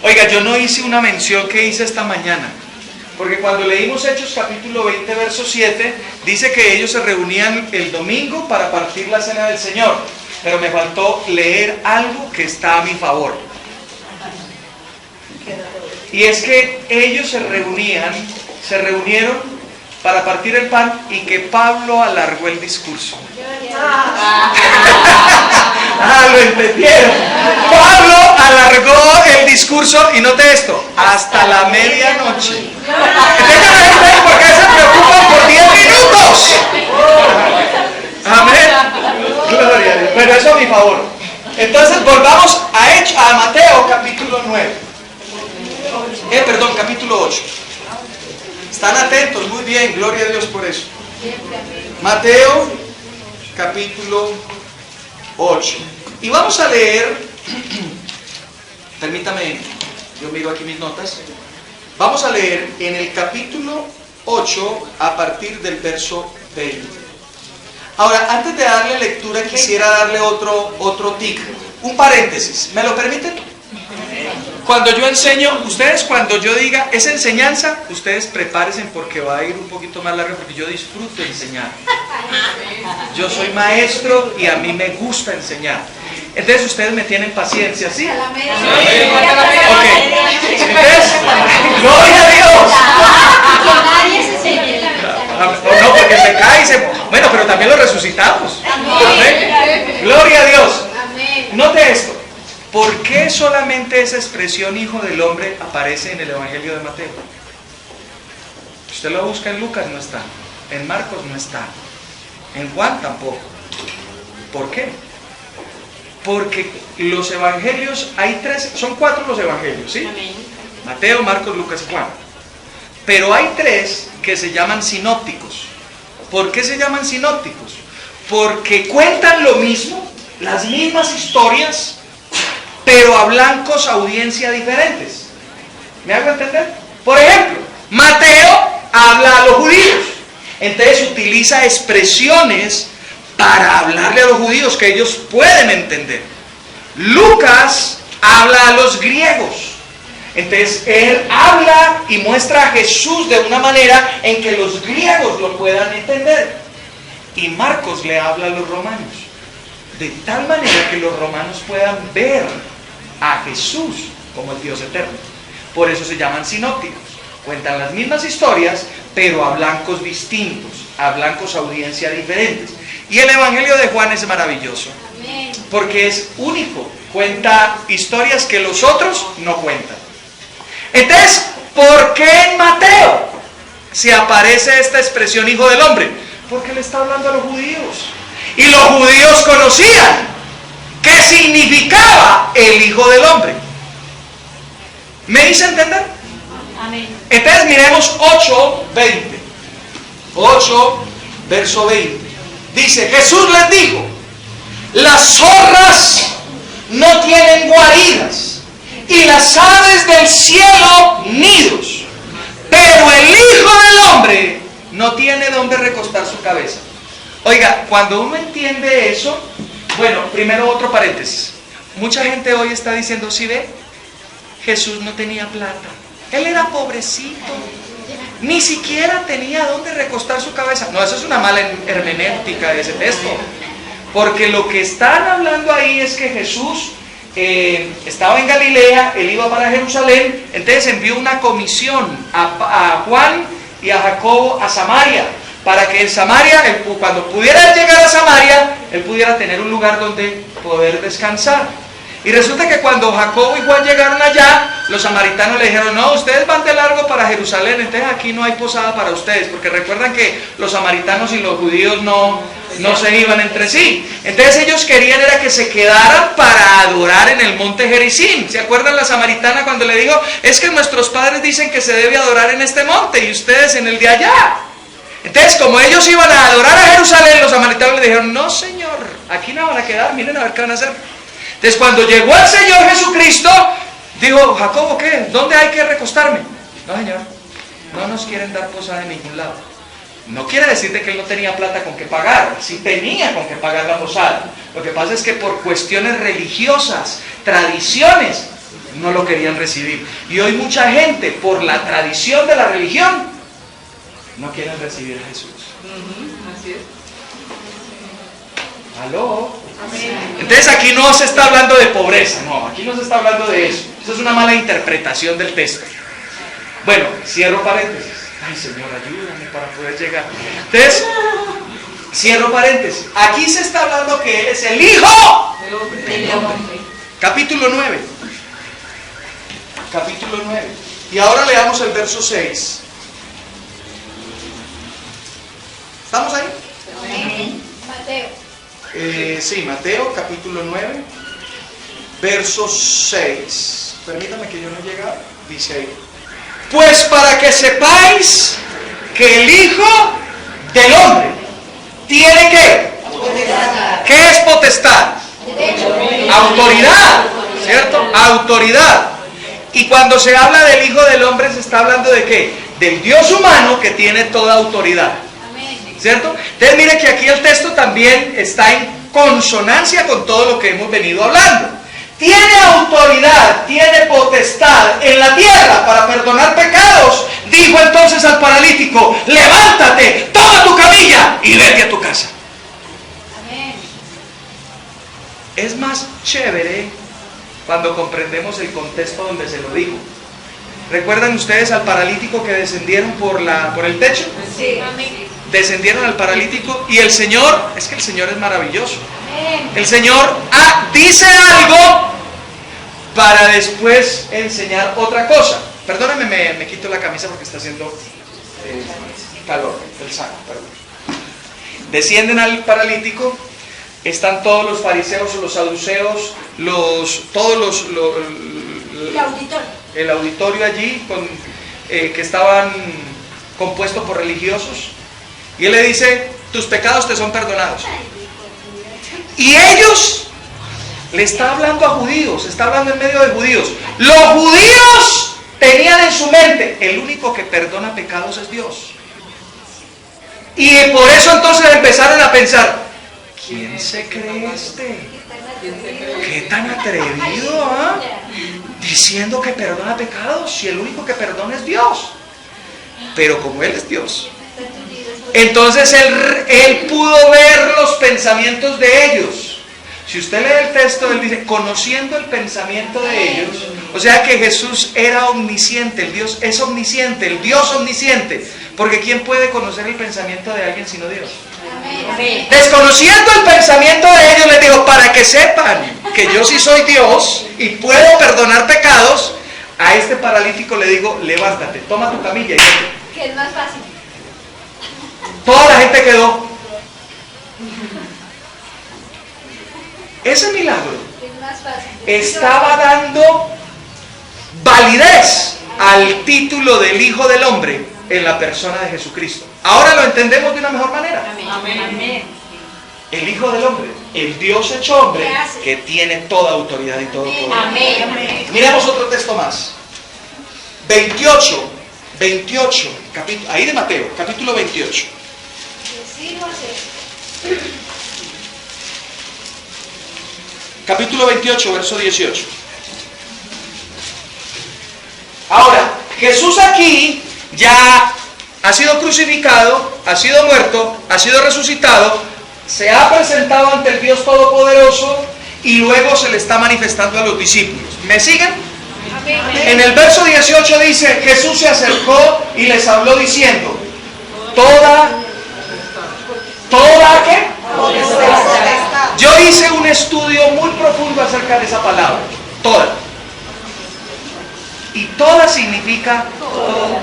Oiga, yo no hice una mención que hice esta mañana. Porque cuando leímos Hechos capítulo 20, verso 7, dice que ellos se reunían el domingo para partir la cena del Señor. Pero me faltó leer algo que está a mi favor. Y es que ellos se reunieron para partir el pan y que Pablo alargó el discurso. Lo entendieron. Pablo alargó el discurso y note esto, hasta la medianoche. Entonces, ¿por qué se preocupan por 10 minutos? Amén. Gloria a Dios. Pero eso a mi favor. Entonces volvamos a Mateo capítulo 9. Capítulo 8. Están atentos, muy bien, gloria a Dios por eso. Mateo capítulo 8. Y vamos a leer, permítame, yo miro aquí mis notas. Vamos a leer en el capítulo 8 a partir del verso 20. Ahora, antes de darle lectura, quisiera darle otro tic, un paréntesis. ¿Me lo permiten? Cuando yo enseño, ustedes cuando yo diga es enseñanza, ustedes prepárense porque va a ir un poquito más largo porque yo disfruto enseñar. Yo soy maestro y a mí me gusta enseñar. Entonces ustedes me tienen paciencia, ¿sí? Ok. Entonces, gloria a Dios. Nadie se señala. No, porque se cae y se... Bueno, pero también lo resucitamos. Amén. Gloria a Dios. Note esto. ¿Por qué solamente esa expresión Hijo del Hombre aparece en el Evangelio de Mateo? Usted lo busca en Lucas, no está. En Marcos no está. En Juan tampoco. ¿Por qué? Porque los evangelios, hay 3, son 4 los evangelios, ¿sí? Mateo, Marcos, Lucas y Juan. pero hay 3 que se llaman sinópticos. ¿Por qué se llaman sinópticos? Porque cuentan lo mismo, las mismas historias, pero a blancos audiencia diferentes. ¿Me hago entender? Por ejemplo, Mateo habla a los judíos, entonces utiliza expresiones para hablarle a los judíos que ellos pueden entender. Lucas habla a los griegos, entonces él habla y muestra a Jesús de una manera en que los griegos lo puedan entender. Y Marcos le habla a los romanos, de tal manera que los romanos puedan ver a Jesús como el Dios eterno. Por eso se llaman sinópticos. Cuentan las mismas historias, pero a blancos distintos, a blancos audiencia diferentes. Y el Evangelio de Juan es maravilloso, porque es único. Cuenta historias que los otros no cuentan. Entonces, ¿por qué en Mateo se aparece esta expresión hijo del hombre? Porque le está hablando a los judíos. Y los judíos conocían qué significaba el hijo del hombre. ¿Me hice entender? Amén. Entonces miremos 8:20. 8, verso 20. Dice, Jesús les dijo, las zorras no tienen guaridas y las aves del cielo nidos, pero el Hijo del Hombre no tiene donde recostar su cabeza. Oiga, cuando uno entiende eso, bueno, primero otro paréntesis. Mucha gente hoy está diciendo, ¿sí ve? Jesús no tenía plata, él era pobrecito, ni siquiera tenía donde recostar su cabeza. No, eso es una mala hermenéutica de ese texto, porque lo que están hablando ahí es que Jesús estaba en Galilea, él iba para Jerusalén, entonces envió una comisión a Juan y a Jacobo a Samaria, para que en Samaria, cuando pudiera llegar a Samaria, él pudiera tener un lugar donde poder descansar. Y resulta que cuando Jacobo y Juan llegaron allá, los samaritanos le dijeron, no, ustedes van de largo para Jerusalén, entonces aquí no hay posada para ustedes, porque recuerdan que los samaritanos y los judíos no se iban entre sí. Entonces ellos querían era que se quedaran para adorar en el monte Gerizim. ¿Se acuerdan la samaritana cuando le dijo, es que nuestros padres dicen que se debe adorar en este monte y ustedes en el de allá? Entonces, como ellos iban a adorar a Jerusalén, los samaritanos le dijeron, no señor, aquí no van a quedar, miren a ver qué van a hacer. Entonces, cuando llegó el Señor Jesucristo, dijo, Jacobo, ¿qué? ¿Dónde hay que recostarme? No señor, no nos quieren dar posada en ningún lado. No quiere decir de que él no tenía plata con que pagar, sí tenía con que pagar la posada. Lo que pasa es que por cuestiones religiosas, tradiciones, no lo querían recibir. Y hoy mucha gente, por la tradición de la religión, no quieren recibir a Jesús. Así es. ¿Aló? Amén. Entonces aquí no se está hablando de pobreza, no, aquí no se está hablando de eso. Eso es una mala interpretación del texto. Bueno, cierro paréntesis. Ay, Señor, ayúdame para poder llegar. Entonces, cierro paréntesis. Aquí se está hablando que Él es el Hijo del Hombre. Capítulo 9. Capítulo 9. Y ahora leamos el verso 6. ¿Estamos ahí? Amén. Mateo. Sí, Mateo, capítulo 9, verso 6. Permítame que yo no llegue. Dice ahí. Pues para que sepáis que el Hijo del Hombre tiene ¿qué? Potestad. ¿Qué es potestad? Derecho. Autoridad, ¿cierto? Autoridad. Y cuando se habla del Hijo del Hombre se está hablando de ¿qué? Del Dios humano que tiene toda autoridad. ¿Cierto? Entonces mire que aquí el texto también está en consonancia con todo lo que hemos venido hablando. Tiene autoridad, tiene potestad en la tierra para perdonar pecados. Dijo entonces al paralítico, levántate, toma tu camilla y vete a tu casa. Amén. Es más chévere cuando comprendemos el contexto donde se lo dijo. ¿Recuerdan ustedes al paralítico que descendieron por el techo? Sí. Amén. Descendieron al paralítico y el Señor, es que el Señor es maravilloso. Amén. El Señor dice algo para después enseñar otra cosa. Perdónenme, me quito la camisa porque está haciendo calor, el saco, perdón. Descienden al paralítico, están todos los fariseos, los saduceos, el auditorio allí que estaban compuestos por religiosos. Y él le dice, tus pecados te son perdonados. Y ellos, le está hablando a judíos, está hablando en medio de judíos. Los judíos tenían en su mente, el único que perdona pecados es Dios. Y por eso entonces empezaron a pensar, ¿quién se cree este? ¿Qué tan atrevido? Diciendo que perdona pecados, si el único que perdona es Dios. Pero como Él es Dios, entonces él pudo ver los pensamientos de ellos. Si usted lee el texto, él dice, conociendo el pensamiento de ellos. O sea que Jesús era omnisciente, el Dios es omnisciente, el Dios omnisciente. Porque ¿quién puede conocer el pensamiento de alguien sino Dios? Amén. Desconociendo el pensamiento de ellos, les dijo, para que sepan que yo sí soy Dios y puedo perdonar pecados, a este paralítico le digo, levántate, toma tu camilla y vete. Que es más fácil. Toda la gente quedó. Ese milagro Es más fácil. estaba dando validez al título del Hijo del Hombre en la persona de Jesucristo. Ahora lo entendemos de una mejor manera. Amén. El Hijo del Hombre, el Dios hecho hombre, que tiene toda autoridad y todo poder. Amén. Miremos otro texto más. 28, ahí de Mateo, capítulo 28. Capítulo 28, verso 18. Ahora, Jesús aquí ya ha sido crucificado, ha sido muerto, ha sido resucitado, se ha presentado ante el Dios Todopoderoso y luego se le está manifestando a los discípulos. ¿Me siguen? Amén. En el verso 18 dice, Jesús se acercó y les habló diciendo, ¿toda qué? Yo hice un estudio muy profundo acerca de esa palabra, toda. Y toda significa todo.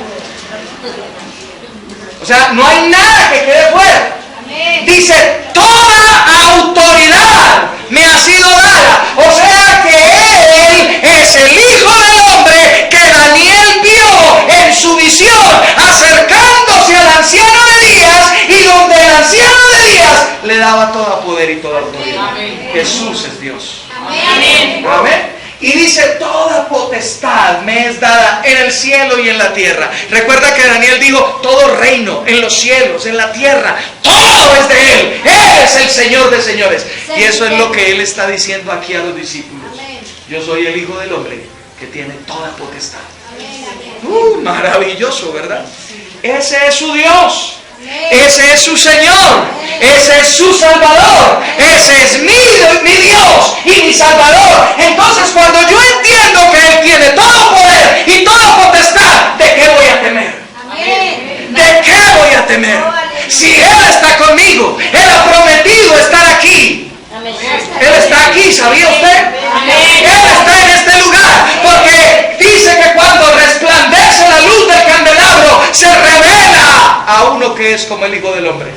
O sea, no hay nada que quede fuera. Amén. Dice, toda autoridad me ha sido dada. O sea que Él es el Hijo del Hombre que Daniel vio en su visión, acercándose al anciano de días, y donde el anciano de días le daba todo poder y toda autoridad. Amén. Jesús es Dios. Amén. Amén. Y dice, toda potestad me es dada en el cielo y en la tierra. Recuerda que Daniel dijo, todo reino en los cielos, en la tierra, todo es de Él. Él es el Señor de señores. Y eso es lo que Él está diciendo aquí a los discípulos. Yo soy el Hijo del Hombre que tiene toda potestad. Maravilloso, ¿verdad? Ese es su Dios. Ese es su Señor, ese es su Salvador, ese es mi Dios y mi Salvador. Entonces cuando yo entiendo que Él tiene todo poder y toda potestad, ¿de qué voy a temer? ¿De qué voy a temer? Si Él está conmigo, Él ha prometido estar aquí. Él está aquí, ¿sabía usted? Él está en este lugar porque dice que cuando resplandece la luz del candelabro se revela a uno que es como el Hijo del Hombre.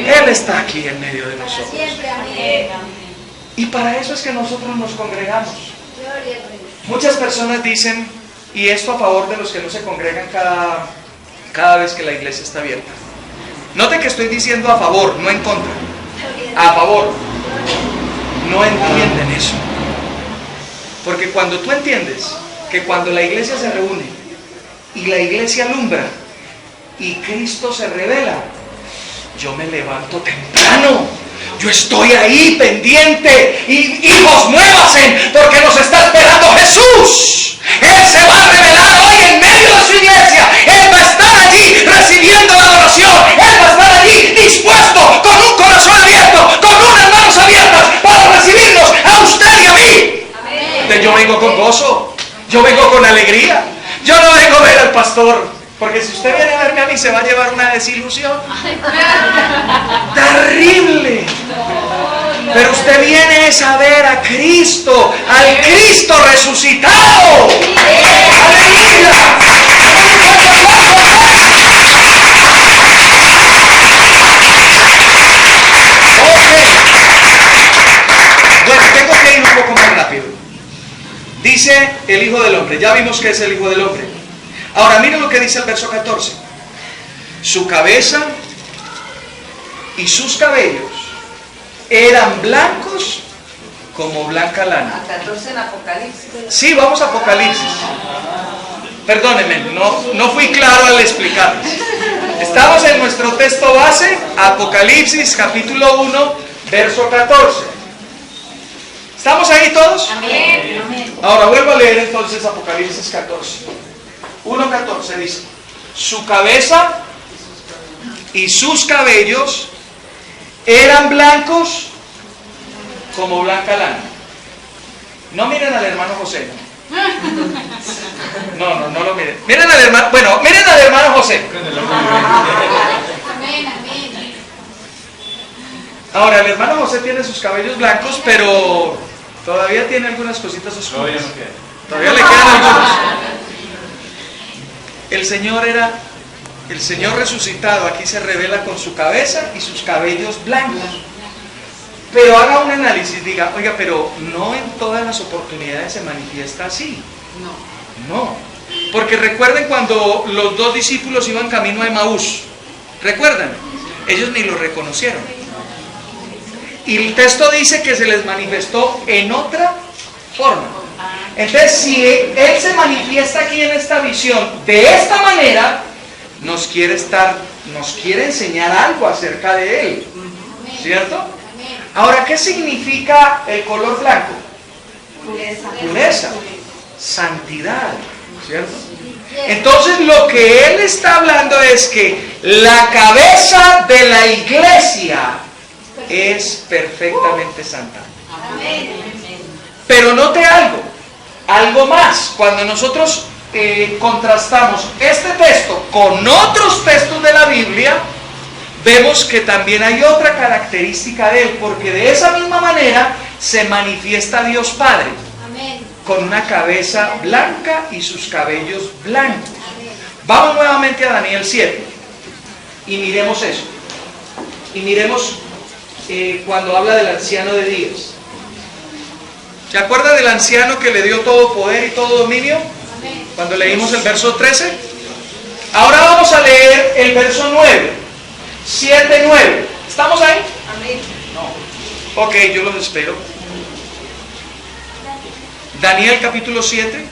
Él está aquí en medio de nosotros. Y para eso es que nosotros nos congregamos. Muchas personas dicen, y esto a favor de los que no se congregan cada vez que la iglesia está abierta. Note que estoy diciendo a favor, no en contra. A favor. No entienden eso. Porque cuando tú entiendes que cuando la iglesia se reúne y la iglesia alumbra y Cristo se revela, yo me levanto temprano, yo estoy ahí pendiente, y hijos, muévanse porque nos está esperando Jesús. Él se va a revelar hoy en medio de su iglesia. Él va a estar allí recibiendo la adoración. Él va a estar allí dispuesto, con un corazón abierto, con unas manos abiertas para recibirnos a usted y a mí. Entonces yo vengo con gozo, yo vengo con alegría. Yo no vengo a ver al pastor, porque si usted viene a verme a mí se va a llevar una desilusión terrible. Pero usted viene a ver a Cristo, al Cristo resucitado. ¡Aleluya! Bueno, tengo que ir un poco más rápido. Dice el Hijo del Hombre, ya vimos que es el Hijo del Hombre. Ahora miren lo lo que dice el verso 14. Su cabeza y sus cabellos eran blancos como blanca lana. A 14 en Apocalipsis. Sí, vamos a Apocalipsis. Perdónenme, no fui claro al explicarles. Estamos en nuestro texto base, Apocalipsis capítulo 1, verso 14. ¿Estamos ahí todos? Amén. Ahora vuelvo a leer entonces Apocalipsis 14. 1:14 dice: su cabeza y sus cabellos eran blancos como blanca lana. No miren al hermano José. No lo miren. Miren al hermano, miren al hermano José. Amén, amén. Ahora, el hermano José tiene sus cabellos blancos, pero todavía tiene algunas cositas oscuras. Todavía le quedan algunos. El Señor resucitado aquí se revela con su cabeza y sus cabellos blancos. Pero haga un análisis, diga, oiga, pero no en todas las oportunidades se manifiesta así. No. Porque recuerden cuando los dos discípulos iban camino a Emaús. ¿Recuerdan? Ellos ni lo reconocieron. Y el texto dice que se les manifestó en otra forma. Entonces, si Él se manifiesta aquí en esta visión de esta manera, nos quiere enseñar algo acerca de Él. ¿Cierto? Ahora, ¿qué significa el color blanco? Pureza, santidad, ¿cierto? Entonces lo que Él está hablando es que la cabeza de la iglesia es perfectamente santa. Pero note algo más. Cuando nosotros contrastamos este texto con otros textos de la Biblia, vemos que también hay otra característica de Él, porque de esa misma manera se manifiesta Dios Padre, con una cabeza blanca y sus cabellos blancos. Vamos nuevamente a Daniel 7 y miremos eso. Y miremos cuando habla del anciano de días. ¿Se acuerda del anciano que le dio todo poder y todo dominio? Cuando leímos el verso 13. Ahora vamos a leer el verso 9. 7:9. ¿Estamos ahí? Amén. No. Ok, yo los espero. Daniel capítulo 7,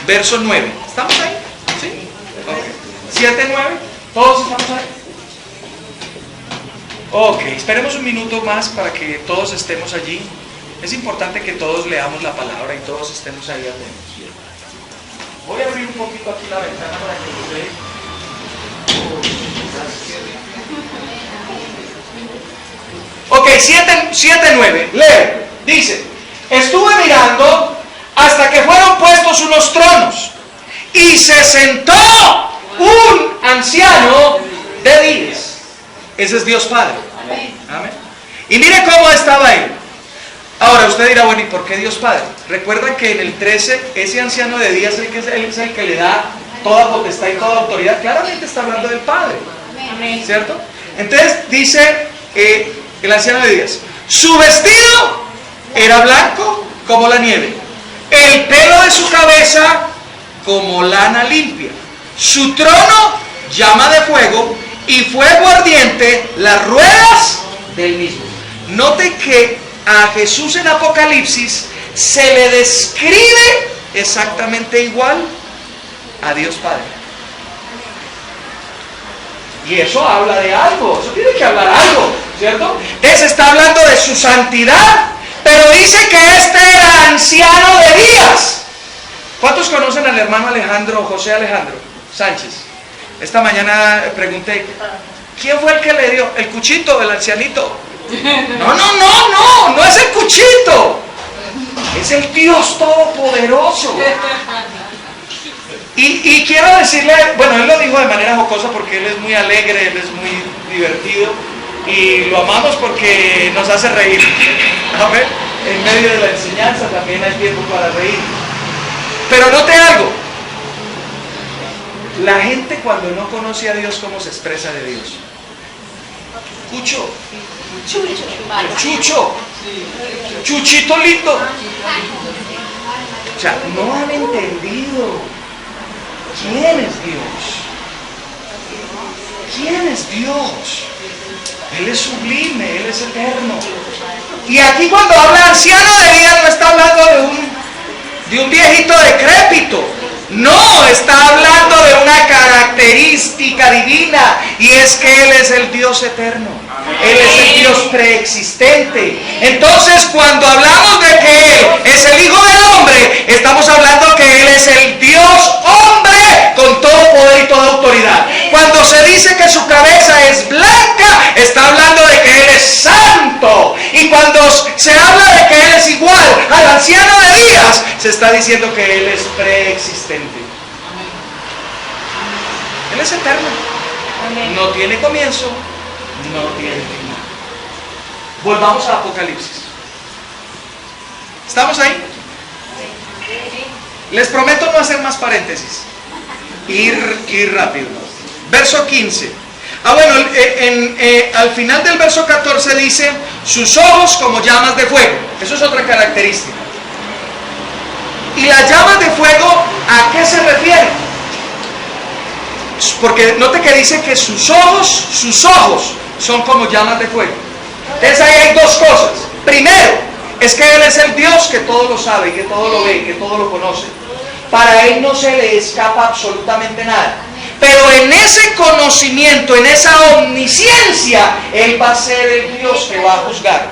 verso 9. ¿Estamos ahí? ¿Sí? Ok. 7:9. ¿Todos estamos ahí? Ok, esperemos un minuto más para que todos estemos allí. Es importante que todos leamos la palabra y todos estemos ahí atentos. Voy a abrir un poquito aquí la ventana para que lo vean. Ok, 7:9. Lee. Dice: estuve mirando hasta que fueron puestos unos tronos y se sentó un anciano de días. Ese es Dios Padre. Amén. Y mire cómo estaba él. Ahora usted dirá, bueno, ¿y por qué Dios Padre? Recuerdan que en el 13 ese anciano de días es el que le da toda potestad y toda autoridad. Claramente está hablando del Padre. ¿Cierto? Entonces dice el anciano de días: su vestido era blanco como la nieve, el pelo de su cabeza como lana limpia, su trono llama de fuego y fuego ardiente las ruedas del mismo. Note que a Jesús en Apocalipsis se le describe exactamente igual a Dios Padre. Y eso habla de algo, eso tiene que hablar algo, ¿cierto? Entonces está hablando de su santidad, pero dice que este era anciano de días. ¿Cuántos conocen al hermano Alejandro, José Alejandro Sánchez? Esta mañana pregunté, ¿quién fue el que le dio? ¿El cuchito, el ancianito? No es el cuchito, es el Dios Todopoderoso. Y quiero decirle, bueno, él lo dijo de manera jocosa porque él es muy alegre, él es muy divertido y lo amamos porque nos hace reír. A ver, en medio de la enseñanza también hay tiempo para reír. Pero note algo, la gente cuando no conoce a Dios, ¿cómo se expresa de Dios? Cucho, chucho, chuchito lindo. O sea, no han entendido ¿Quién es Dios? ¿Quién es Dios? Él es sublime, Él es eterno. Y aquí cuando habla anciano de día no está hablando de un viejito decrépito. No, está hablando de una característica divina, y es que Él es el Dios eterno. Él es el Dios preexistente. Entonces, cuando hablamos de que Él es el Hijo del Hombre, estamos hablando que Él es el Dios hombre con todo poder y toda autoridad. Cuando se dice que su cabeza es blanca, está hablando de que Él es santo. Y cuando se habla de que Él es igual al anciano de días, se está diciendo que Él es preexistente. Él es eterno. No tiene comienzo, no tiene final. Volvamos a Apocalipsis. ¿Estamos ahí? Les prometo no hacer más paréntesis. Ir rápido. Verso 15. Al final del verso 14 dice: sus ojos como llamas de fuego. Eso es otra característica. ¿Y las llamas de fuego a qué se refiere? Porque note que dice que sus ojos son como llamas de fuego. Entonces ahí hay dos cosas. Primero, es que Él es el Dios que todo lo sabe, que todo lo ve, que todo lo conoce. Para Él no se le escapa absolutamente nada. Pero en ese conocimiento, en esa omnisciencia, Él va a ser el Dios que va a juzgar.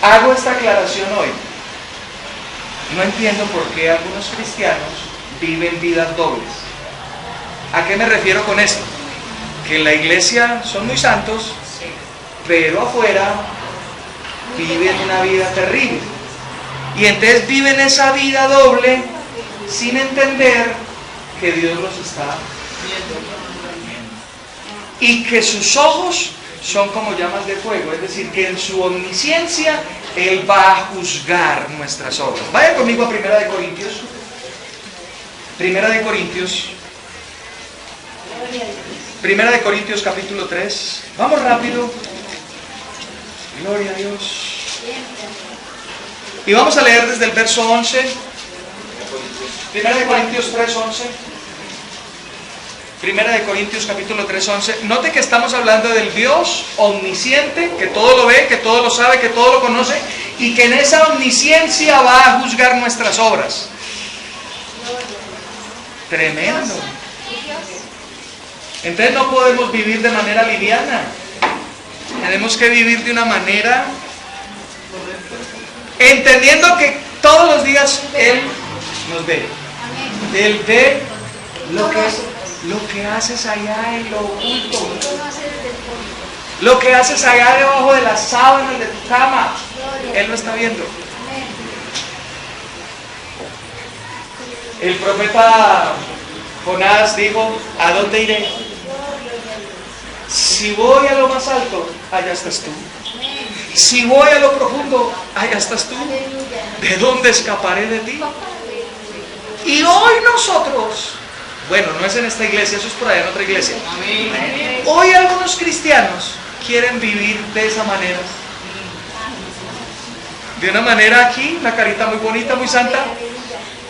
Hago esta aclaración hoy. No entiendo por qué algunos cristianos viven vidas dobles. ¿A qué me refiero con esto? Que en la iglesia son muy santos, pero afuera viven una vida terrible. Y entonces viven esa vida doble sin entender que Dios los está viendo. Y que sus ojos son como llamas de fuego, es decir, que en su omnisciencia Él va a juzgar nuestras obras. Vaya conmigo a Primera de Corintios. Primera de Corintios capítulo 3. Vamos rápido. Gloria a Dios. Y vamos a leer desde el verso 11. Primera de Corintios 3:11. Primera de Corintios capítulo 3:11. Note que estamos hablando del Dios omnisciente, que todo lo ve, que todo lo sabe, que todo lo conoce, y que en esa omnisciencia va a juzgar nuestras obras. Tremendo. Entonces no podemos vivir de manera liviana. Tenemos que vivir de una manera entendiendo que todos los días Él nos ve. Él ve lo que haces allá en lo oculto, lo que haces allá debajo de las sábanas de tu cama. Él lo está viendo. El profeta Jonás dijo: ¿a dónde iré? Si voy a lo más alto, allá estás tú. Si voy a lo profundo, allá estás tú. ¿De dónde escaparé de ti? Y hoy nosotros, bueno, no es en esta iglesia, eso es por allá en otra iglesia. Hoy algunos cristianos quieren vivir de esa manera. De una manera aquí, la carita muy bonita, muy santa,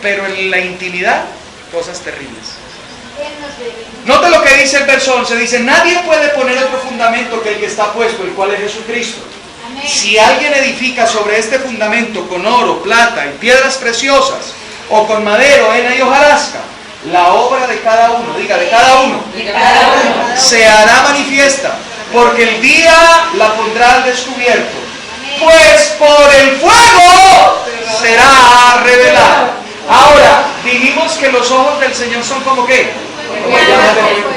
pero en la intimidad, cosas terribles. Note lo que dice el verso 11, dice: nadie puede poner otro fundamento que el que está puesto, el cual es Jesucristo. Si alguien edifica sobre este fundamento con oro, plata y piedras preciosas, o con madero, hena y hojarasca, la obra de cada uno, diga, de cada uno, se hará manifiesta, porque el día la pondrá al descubierto, pues por el fuego será revelada. Ahora, dijimos que los ojos del Señor son como ¿qué? Como llamas de fuego.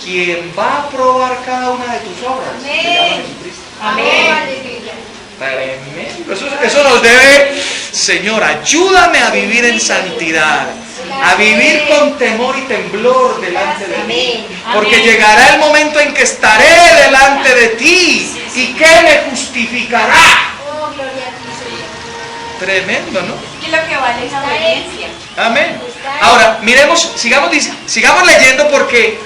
¿Quién va a probar cada una de tus obras? Se llama Jesucristo. Amén. Tremendo. Eso nos debe: Señor, ayúdame a vivir en santidad, a vivir con temor y temblor delante de ti, porque llegará el momento en que estaré delante de ti, y que me justificará. Tremendo, ¿no? Y lo que vale es la obediencia. Amén. Ahora, miremos, sigamos leyendo, porque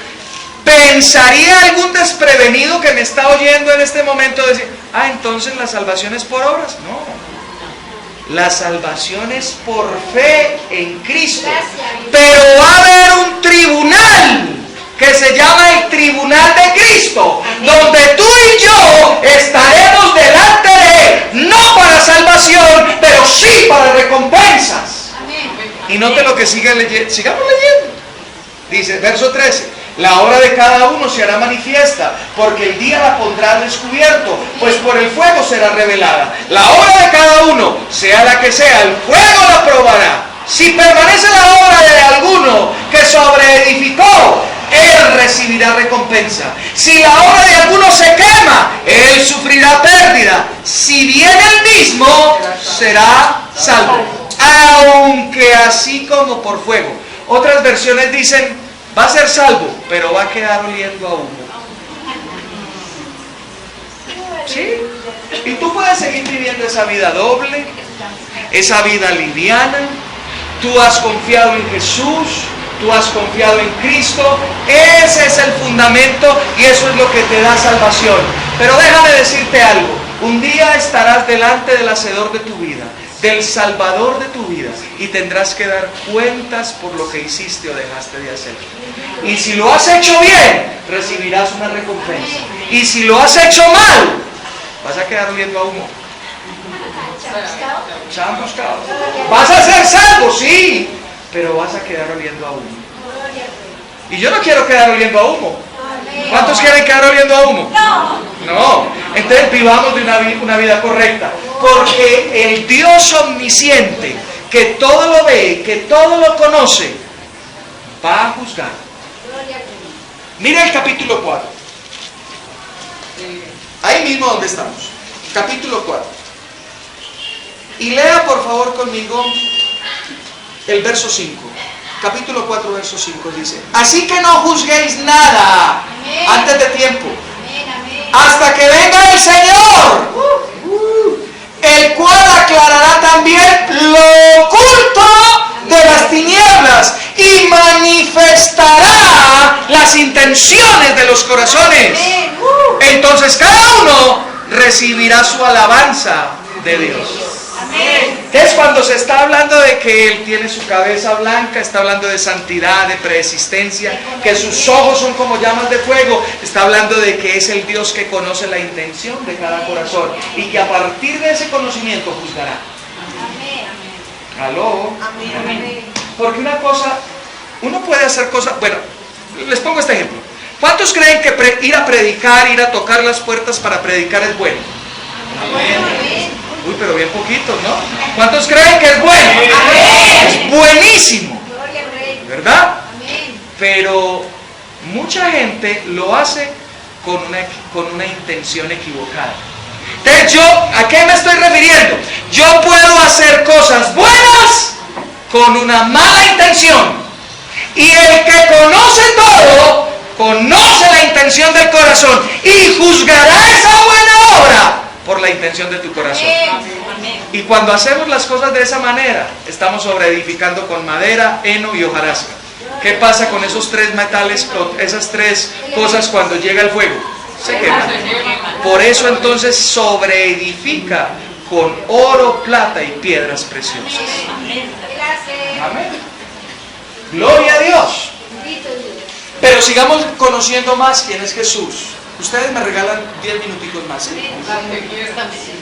pensaría algún desprevenido que me está oyendo en este momento decir: entonces la salvación es por obras. No. La salvación es por fe en Cristo. Gracias. Pero va a haber un tribunal que se llama el Tribunal de Cristo, donde tú y yo estaremos delante de Él, no para salvación, pero sí para recompensas. Amén. Y note lo que sigue leyendo. Sigamos leyendo. Dice, verso 13. La obra de cada uno se hará manifiesta, porque el día la pondrá al descubierto, pues por el fuego será revelada. La obra de cada uno, sea la que sea, el fuego la probará. Si permanece la obra de alguno que sobreedificó, él recibirá recompensa. Si la obra de alguno se quema, él sufrirá pérdida. Si bien él mismo, será salvo, aunque así como por fuego. Otras versiones dicen, va a ser salvo, pero va a quedar oliendo a humo. ¿Sí? Y tú puedes seguir viviendo esa vida doble, esa vida liviana. Tú has confiado en Jesús, tú has confiado en Cristo. Ese es el fundamento y eso es lo que te da salvación. Pero déjame decirte algo. Un día estarás delante del Hacedor de tu vida, del Salvador de tu vida, y tendrás que dar cuentas por lo que hiciste o dejaste de hacer. Y si lo has hecho bien, recibirás una recompensa. Y si lo has hecho mal, vas a quedar oliendo a humo. Chamuscado. Vas a ser salvo, sí, pero vas a quedar oliendo a humo. Y yo no quiero quedar oliendo a humo. ¿Cuántos quieren quedar oliendo a humo? No. Entonces vivamos de una vida correcta. Porque el Dios omnisciente, que todo lo ve, que todo lo conoce, va a juzgar. Mira el capítulo 4. Ahí mismo donde estamos. Capítulo 4. Y lea por favor conmigo el verso 5. Capítulo 4, verso 5 dice: así que no juzguéis nada antes de tiempo, hasta que venga el Señor, el cual aclarará también lo oculto de las tinieblas y manifestará las intenciones de los corazones. Entonces cada uno recibirá su alabanza de Dios. Es cuando se está hablando de que Él tiene su cabeza blanca, está hablando de santidad, de preexistencia, que sus ojos son como llamas de fuego, está hablando de que es el Dios que conoce la intención de cada corazón y que a partir de ese conocimiento juzgará. ¿Aló? Porque una cosa, uno puede hacer cosas, bueno, les pongo este ejemplo. ¿Cuántos creen que ir a predicar, ir a tocar las puertas para predicar es bueno? Uy, pero bien poquitos, ¿no? ¿Cuántos creen que es bueno? Es buenísimo, ¿verdad? Pero mucha gente lo hace con una intención equivocada. Entonces yo, ¿a qué me estoy refiriendo? Yo puedo hacer cosas buenas con una mala intención. Y el que conoce todo, conoce la intención del corazón y juzgará esa buena obra por la intención de tu corazón. Y cuando hacemos las cosas de esa manera, estamos sobreedificando con madera, heno y hojarasca. ¿Qué pasa con esos tres metales, con esas tres cosas cuando llega el fuego? Se queman. Por eso entonces sobreedifica con oro, plata y piedras preciosas. Amén. Gloria a Dios. Pero sigamos conociendo más quién es Jesús. Ustedes me regalan 10 minuticos más. ¿Sí?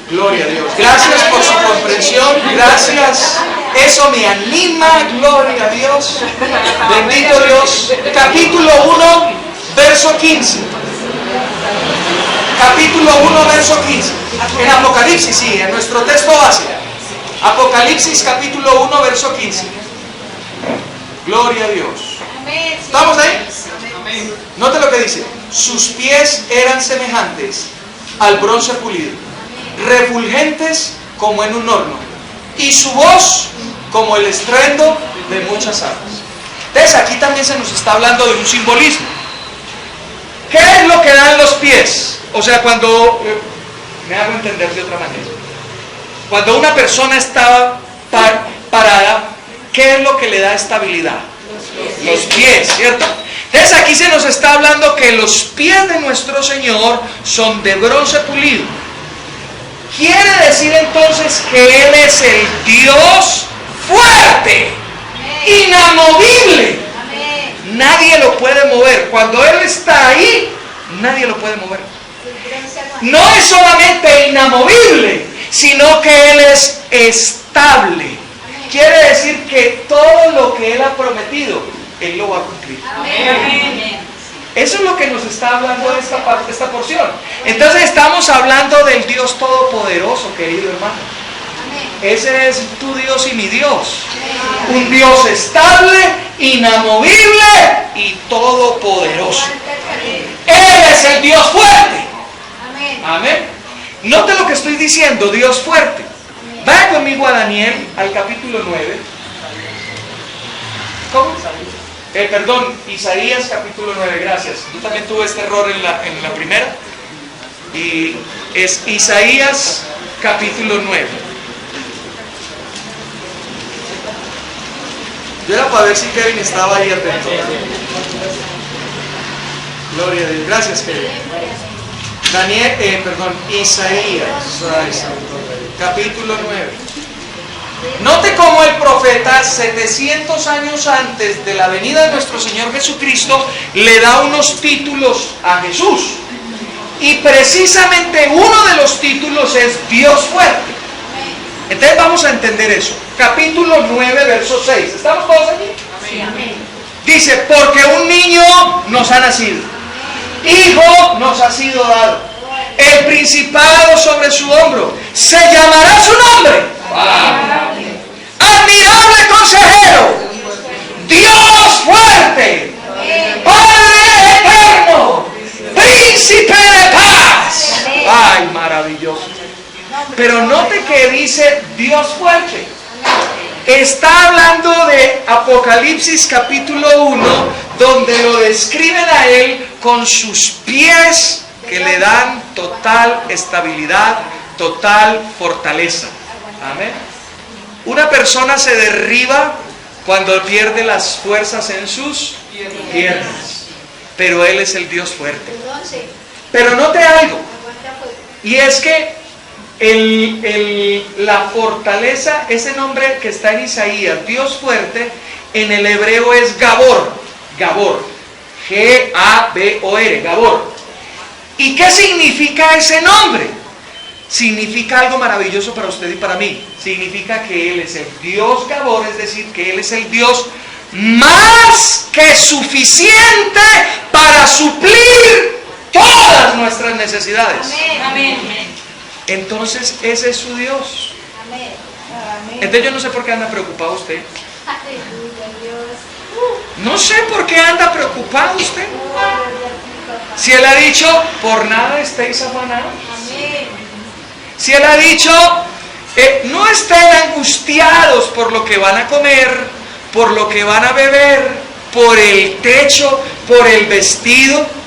Gloria a Dios. Gracias por su comprensión. Gracias. Eso me anima. Gloria a Dios. Bendito Dios. Capítulo 1, verso 15. Capítulo 1, verso 15. En Apocalipsis, sí, en nuestro texto base. Apocalipsis, capítulo 1, verso 15. Gloria a Dios. ¿Estamos ahí? Note lo que dice: sus pies eran semejantes al bronce pulido, refulgentes como en un horno, y su voz como el estruendo de muchas aguas. Entonces aquí también se nos está hablando de un simbolismo. ¿Qué es lo que dan los pies? O sea, cuando, me hago entender de otra manera, cuando una persona está parada, ¿qué es lo que le da estabilidad? Los pies, ¿cierto? Entonces aquí se nos está hablando que los pies de nuestro Señor son de bronce pulido. Quiere decir entonces que Él es el Dios fuerte, inamovible. Nadie lo puede mover. Cuando Él está ahí, nadie lo puede mover. No es solamente inamovible, sino que Él es estable. Quiere decir que todo lo que Él ha prometido, Él lo va a cumplir. Eso es lo que nos está hablando esta parte, esta porción. Entonces estamos hablando del Dios Todopoderoso, querido hermano. Ese es tu Dios y mi Dios. Un Dios estable, inamovible y todopoderoso. Él es el Dios fuerte. Amén. Note lo que estoy diciendo, Dios fuerte. Vaya conmigo a Daniel, al capítulo 9. ¿Cómo? Perdón, Isaías capítulo 9, gracias. Yo también tuve este error en la primera. Y es Isaías capítulo 9. Yo era para ver si Kevin estaba ahí atento. Gloria a Dios. Gracias, Kevin. Isaías capítulo 9. Note cómo el profeta 700 años antes de la venida de nuestro Señor Jesucristo le da unos títulos a Jesús. Y precisamente uno de los títulos es Dios fuerte. Entonces vamos a entender eso. Capítulo 9, verso 6. ¿Estamos todos aquí? Amén. Dice, porque un niño nos ha nacido, hijo nos ha sido dado, el principado sobre su hombro, se llamará su nombre. Admirable consejero, Dios fuerte, Padre eterno, príncipe de paz. Ay, maravilloso. Pero note que dice Dios fuerte. Está hablando de Apocalipsis capítulo 1, donde lo describen a Él con sus pies que le dan total estabilidad, total fortaleza. Amén. Una persona se derriba cuando pierde las fuerzas en sus piernas, pero Él es el Dios fuerte. Pero note algo, y es que la fortaleza, ese nombre que está en Isaías, Dios fuerte, en el hebreo es Gabor, G-A-B-O-R, Gabor. ¿Y qué significa ese nombre? Significa algo maravilloso para usted y para mí. Significa que Él es el Dios Gabor, es decir, que Él es el Dios más que suficiente para suplir todas nuestras necesidades. Amén. Entonces ese es su Dios. Entonces yo no sé por qué anda preocupado usted. No sé por qué anda preocupado usted. Si Él ha dicho, por nada estéis afanados. Si Él ha dicho, no estén angustiados por lo que van a comer, por lo que van a beber, por el techo, por el vestido.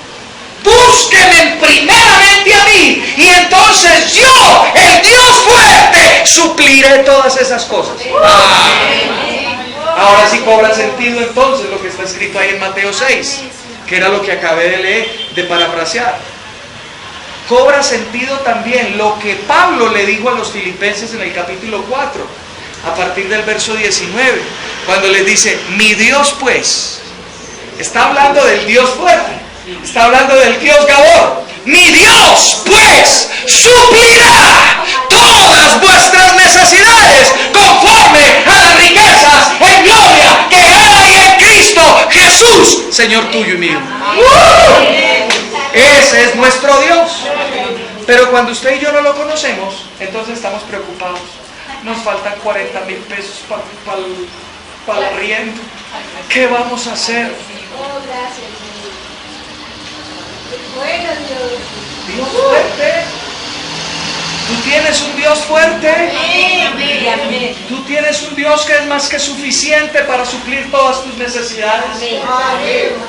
Búsquenme primeramente a mí, y entonces yo, el Dios fuerte, supliré todas esas cosas. Ahora sí cobra sentido entonces lo que está escrito ahí en Mateo 6, que era lo que acabé de leer, de parafrasear. Cobra sentido también lo que Pablo le dijo a los filipenses en el capítulo 4, a partir del verso 19, cuando les dice, mi Dios pues, está hablando del Dios fuerte. Está hablando del Dios Gabor. Mi Dios, pues, suplirá todas vuestras necesidades conforme a las riquezas en gloria que hay en Cristo Jesús, Señor tuyo y mío. Ese es nuestro Dios. Pero cuando usted y yo no lo conocemos, entonces estamos preocupados. Nos faltan 40,000 pesos para el arriendo. ¿Qué vamos a hacer? Dios fuerte. Tú tienes un Dios fuerte. Tú tienes un Dios que es más que suficiente para suplir todas tus necesidades.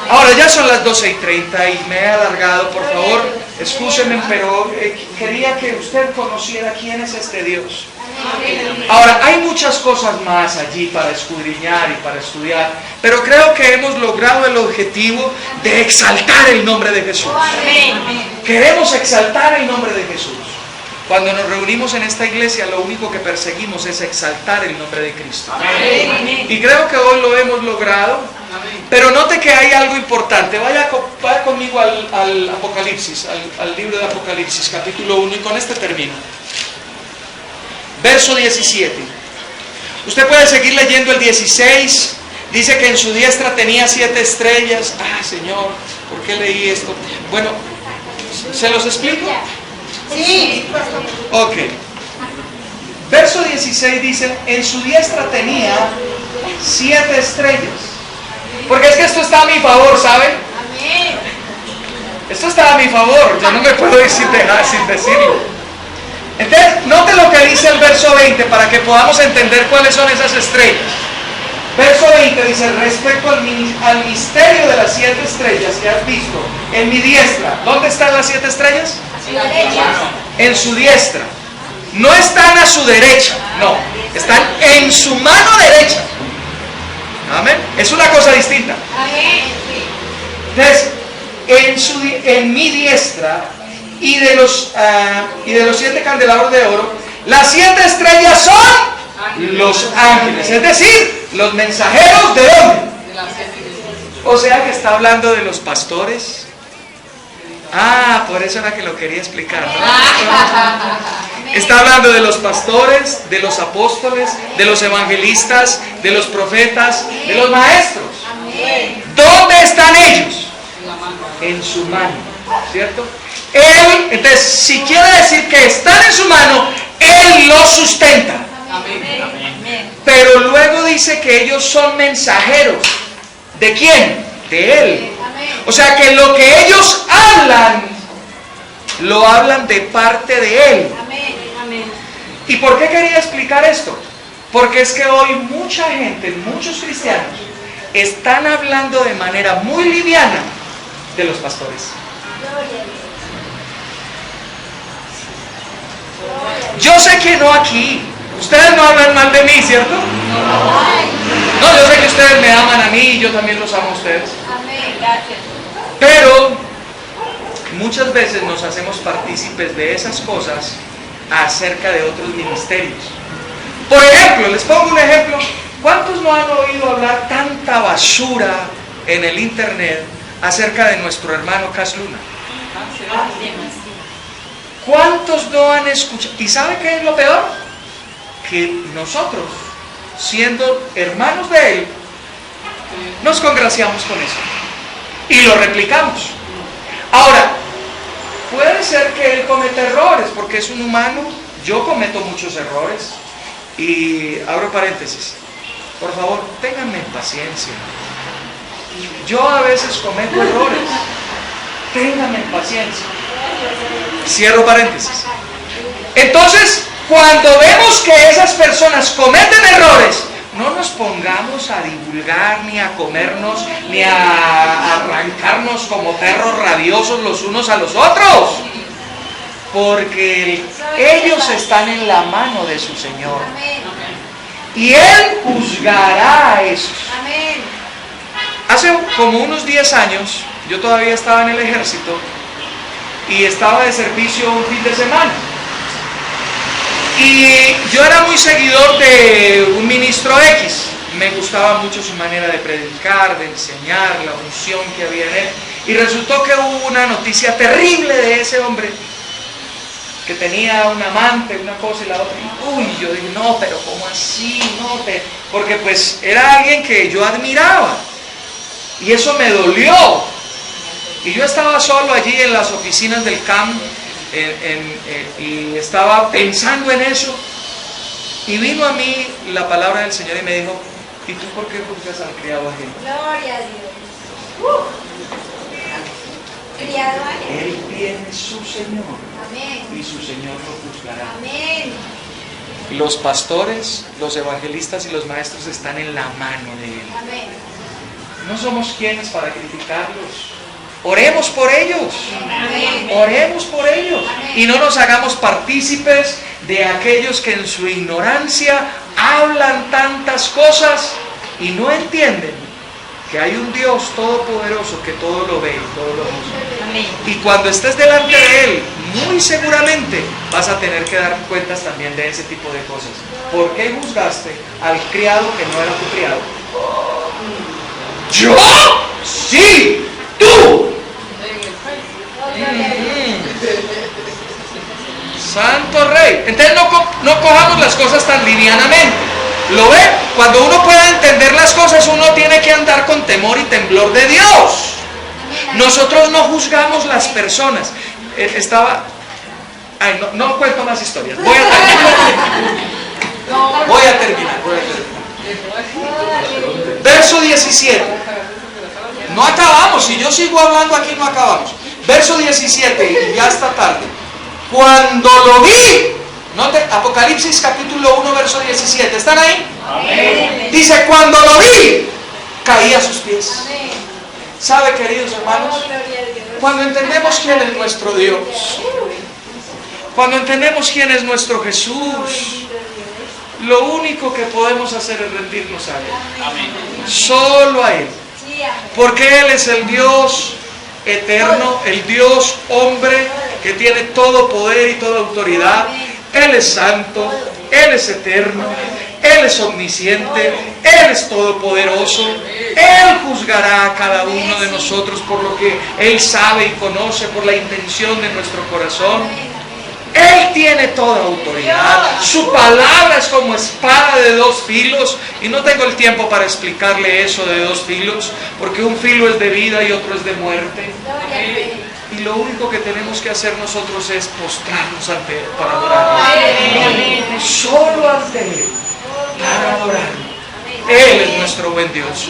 Ahora ya son las 12:30 y me he alargado, por favor, excúsenme, pero quería que usted conociera quién es este Dios. Ahora, hay muchas cosas más allí para escudriñar y para estudiar, pero creo que hemos logrado el objetivo de exaltar el nombre de Jesús. Queremos exaltar el nombre de Jesús. Cuando nos reunimos en esta iglesia, lo único que perseguimos es exaltar el nombre de Cristo. Amén. Y creo que hoy lo hemos logrado. Pero note que hay algo importante. Vaya conmigo al Apocalipsis, al libro de Apocalipsis, capítulo 1, y con este termino. Verso 17. Usted puede seguir leyendo el 16. Dice que en su diestra tenía 7 estrellas. Ah, Señor, ¿por qué leí esto? Bueno, ¿se los explico? Sí. Ok. Verso 16 dice, en su diestra tenía 7 estrellas. Porque es que esto está a mi favor, ¿saben? Amén. Esto está a mi favor, yo no me puedo ir sin decirlo. Entonces, note lo que dice el verso 20 para que podamos entender cuáles son esas estrellas. Verso 20 dice, respecto al misterio de las 7 estrellas que has visto en mi diestra. ¿Dónde están las 7 estrellas? A su derecha. En su diestra. No están a su derecha, no, están en su mano derecha. Amén. Es una cosa distinta. Amén. Entonces, en mi diestra y de los 7 candelabros de oro, las 7 estrellas son los ángeles, es decir, los mensajeros de dónde. O sea que está hablando de los pastores. Ah, por eso era que lo quería explicar, ¿no? Está hablando de los pastores, de los apóstoles, de los evangelistas, de los profetas, de los maestros. ¿Dónde están ellos? En su mano, ¿cierto? Él, entonces, si quiere decir que están en su mano, Él los sustenta. Pero luego dice que ellos son mensajeros. ¿De quién? De Él. O sea que lo que ellos hablan, lo hablan de parte de Él. ¿Y por qué quería explicar esto? Porque es que hoy mucha gente, muchos cristianos, están hablando de manera muy liviana de los pastores. Yo sé que no aquí. Ustedes no hablan mal de mí, ¿cierto? No, yo sé que ustedes me aman a mí y yo también los amo a ustedes. Pero muchas veces nos hacemos partícipes de esas cosas acerca de otros ministerios. Por ejemplo, les pongo un ejemplo. ¿Cuántos no han oído hablar tanta basura en el internet acerca de nuestro hermano Cas Luna? ¿Cuántos no han escuchado? ¿Y sabe qué es lo peor? Que nosotros, siendo hermanos de él, nos congraciamos con eso y lo replicamos. Ahora, puede ser que él cometa errores porque es un humano. Yo cometo muchos errores. Y abro paréntesis, por favor, ténganme paciencia. Yo a veces cometo errores. Ténganme paciencia. Cierro paréntesis. Entonces, cuando vemos que esas personas cometen errores, no nos pongamos a divulgar, ni a comernos, ni a arrancarnos como perros rabiosos los unos a los otros. Porque ellos están en la mano de su Señor. Y Él juzgará a esos. Hace como unos 10 años, yo todavía estaba en el ejército y estaba de servicio un fin de semana. Y yo era muy seguidor de un ministro X. Me gustaba mucho su manera de predicar, de enseñar, la unción que había en él. Y resultó que hubo una noticia terrible de ese hombre, que tenía un amante, una cosa y la otra. Uy, yo dije, no, pero ¿cómo así? No, porque pues era alguien que yo admiraba. Y eso me dolió. Y yo estaba solo allí en las oficinas del CAM y estaba pensando en eso. Y vino a mí la palabra del Señor y me dijo, ¿y tú por qué juzgas al criado ajeno? Gloria a Dios. Criado ajeno. Él tiene su Señor. Amén. Y su Señor lo juzgará. Amén. Los pastores, los evangelistas y los maestros están en la mano de Él. Amén. No somos quienes para criticarlos. Oremos por ellos. Amén. Oremos por ellos. Amén. Y no nos hagamos partícipes de aquellos que en su ignorancia hablan tantas cosas y no entienden que hay un Dios todopoderoso que todo lo ve y todo lo juzga. Amén. Y cuando estés delante de Él, muy seguramente vas a tener que dar cuentas también de ese tipo de cosas. ¿Por qué juzgaste al criado que no era tu criado? ¿Yo? Sí, tú. Santo Rey. Entonces no cojamos las cosas tan livianamente. ¿Lo ve? Cuando uno pueda entender las cosas, uno tiene que andar con temor y temblor de Dios. Nosotros no juzgamos las personas. No cuento más historias. Voy a terminar. Verso 17. No acabamos. Si yo sigo hablando aquí, no acabamos. Verso 17, y ya está tarde. Cuando lo vi, Apocalipsis capítulo 1, verso 17. ¿Están ahí? Amén. Dice, cuando lo vi, caí a sus pies. ¿Sabe, queridos hermanos? Cuando entendemos quién es nuestro Dios, cuando entendemos quién es nuestro Jesús, lo único que podemos hacer es rendirnos a Él. Solo a Él. Porque Él es el Dios eterno, el Dios hombre que tiene todo poder y toda autoridad. Él es santo, Él es eterno, Él es omnisciente, Él es todopoderoso. Él juzgará a cada uno de nosotros por lo que Él sabe y conoce, por la intención de nuestro corazón. Él tiene toda autoridad. Su palabra es como espada de dos filos. Y no tengo el tiempo para explicarle eso de dos filos, porque un filo es de vida y otro es de muerte. Y lo único que tenemos que hacer nosotros es postrarnos ante Él para adorarlo. Solo ante Él para adorarlo. Él es nuestro buen Dios.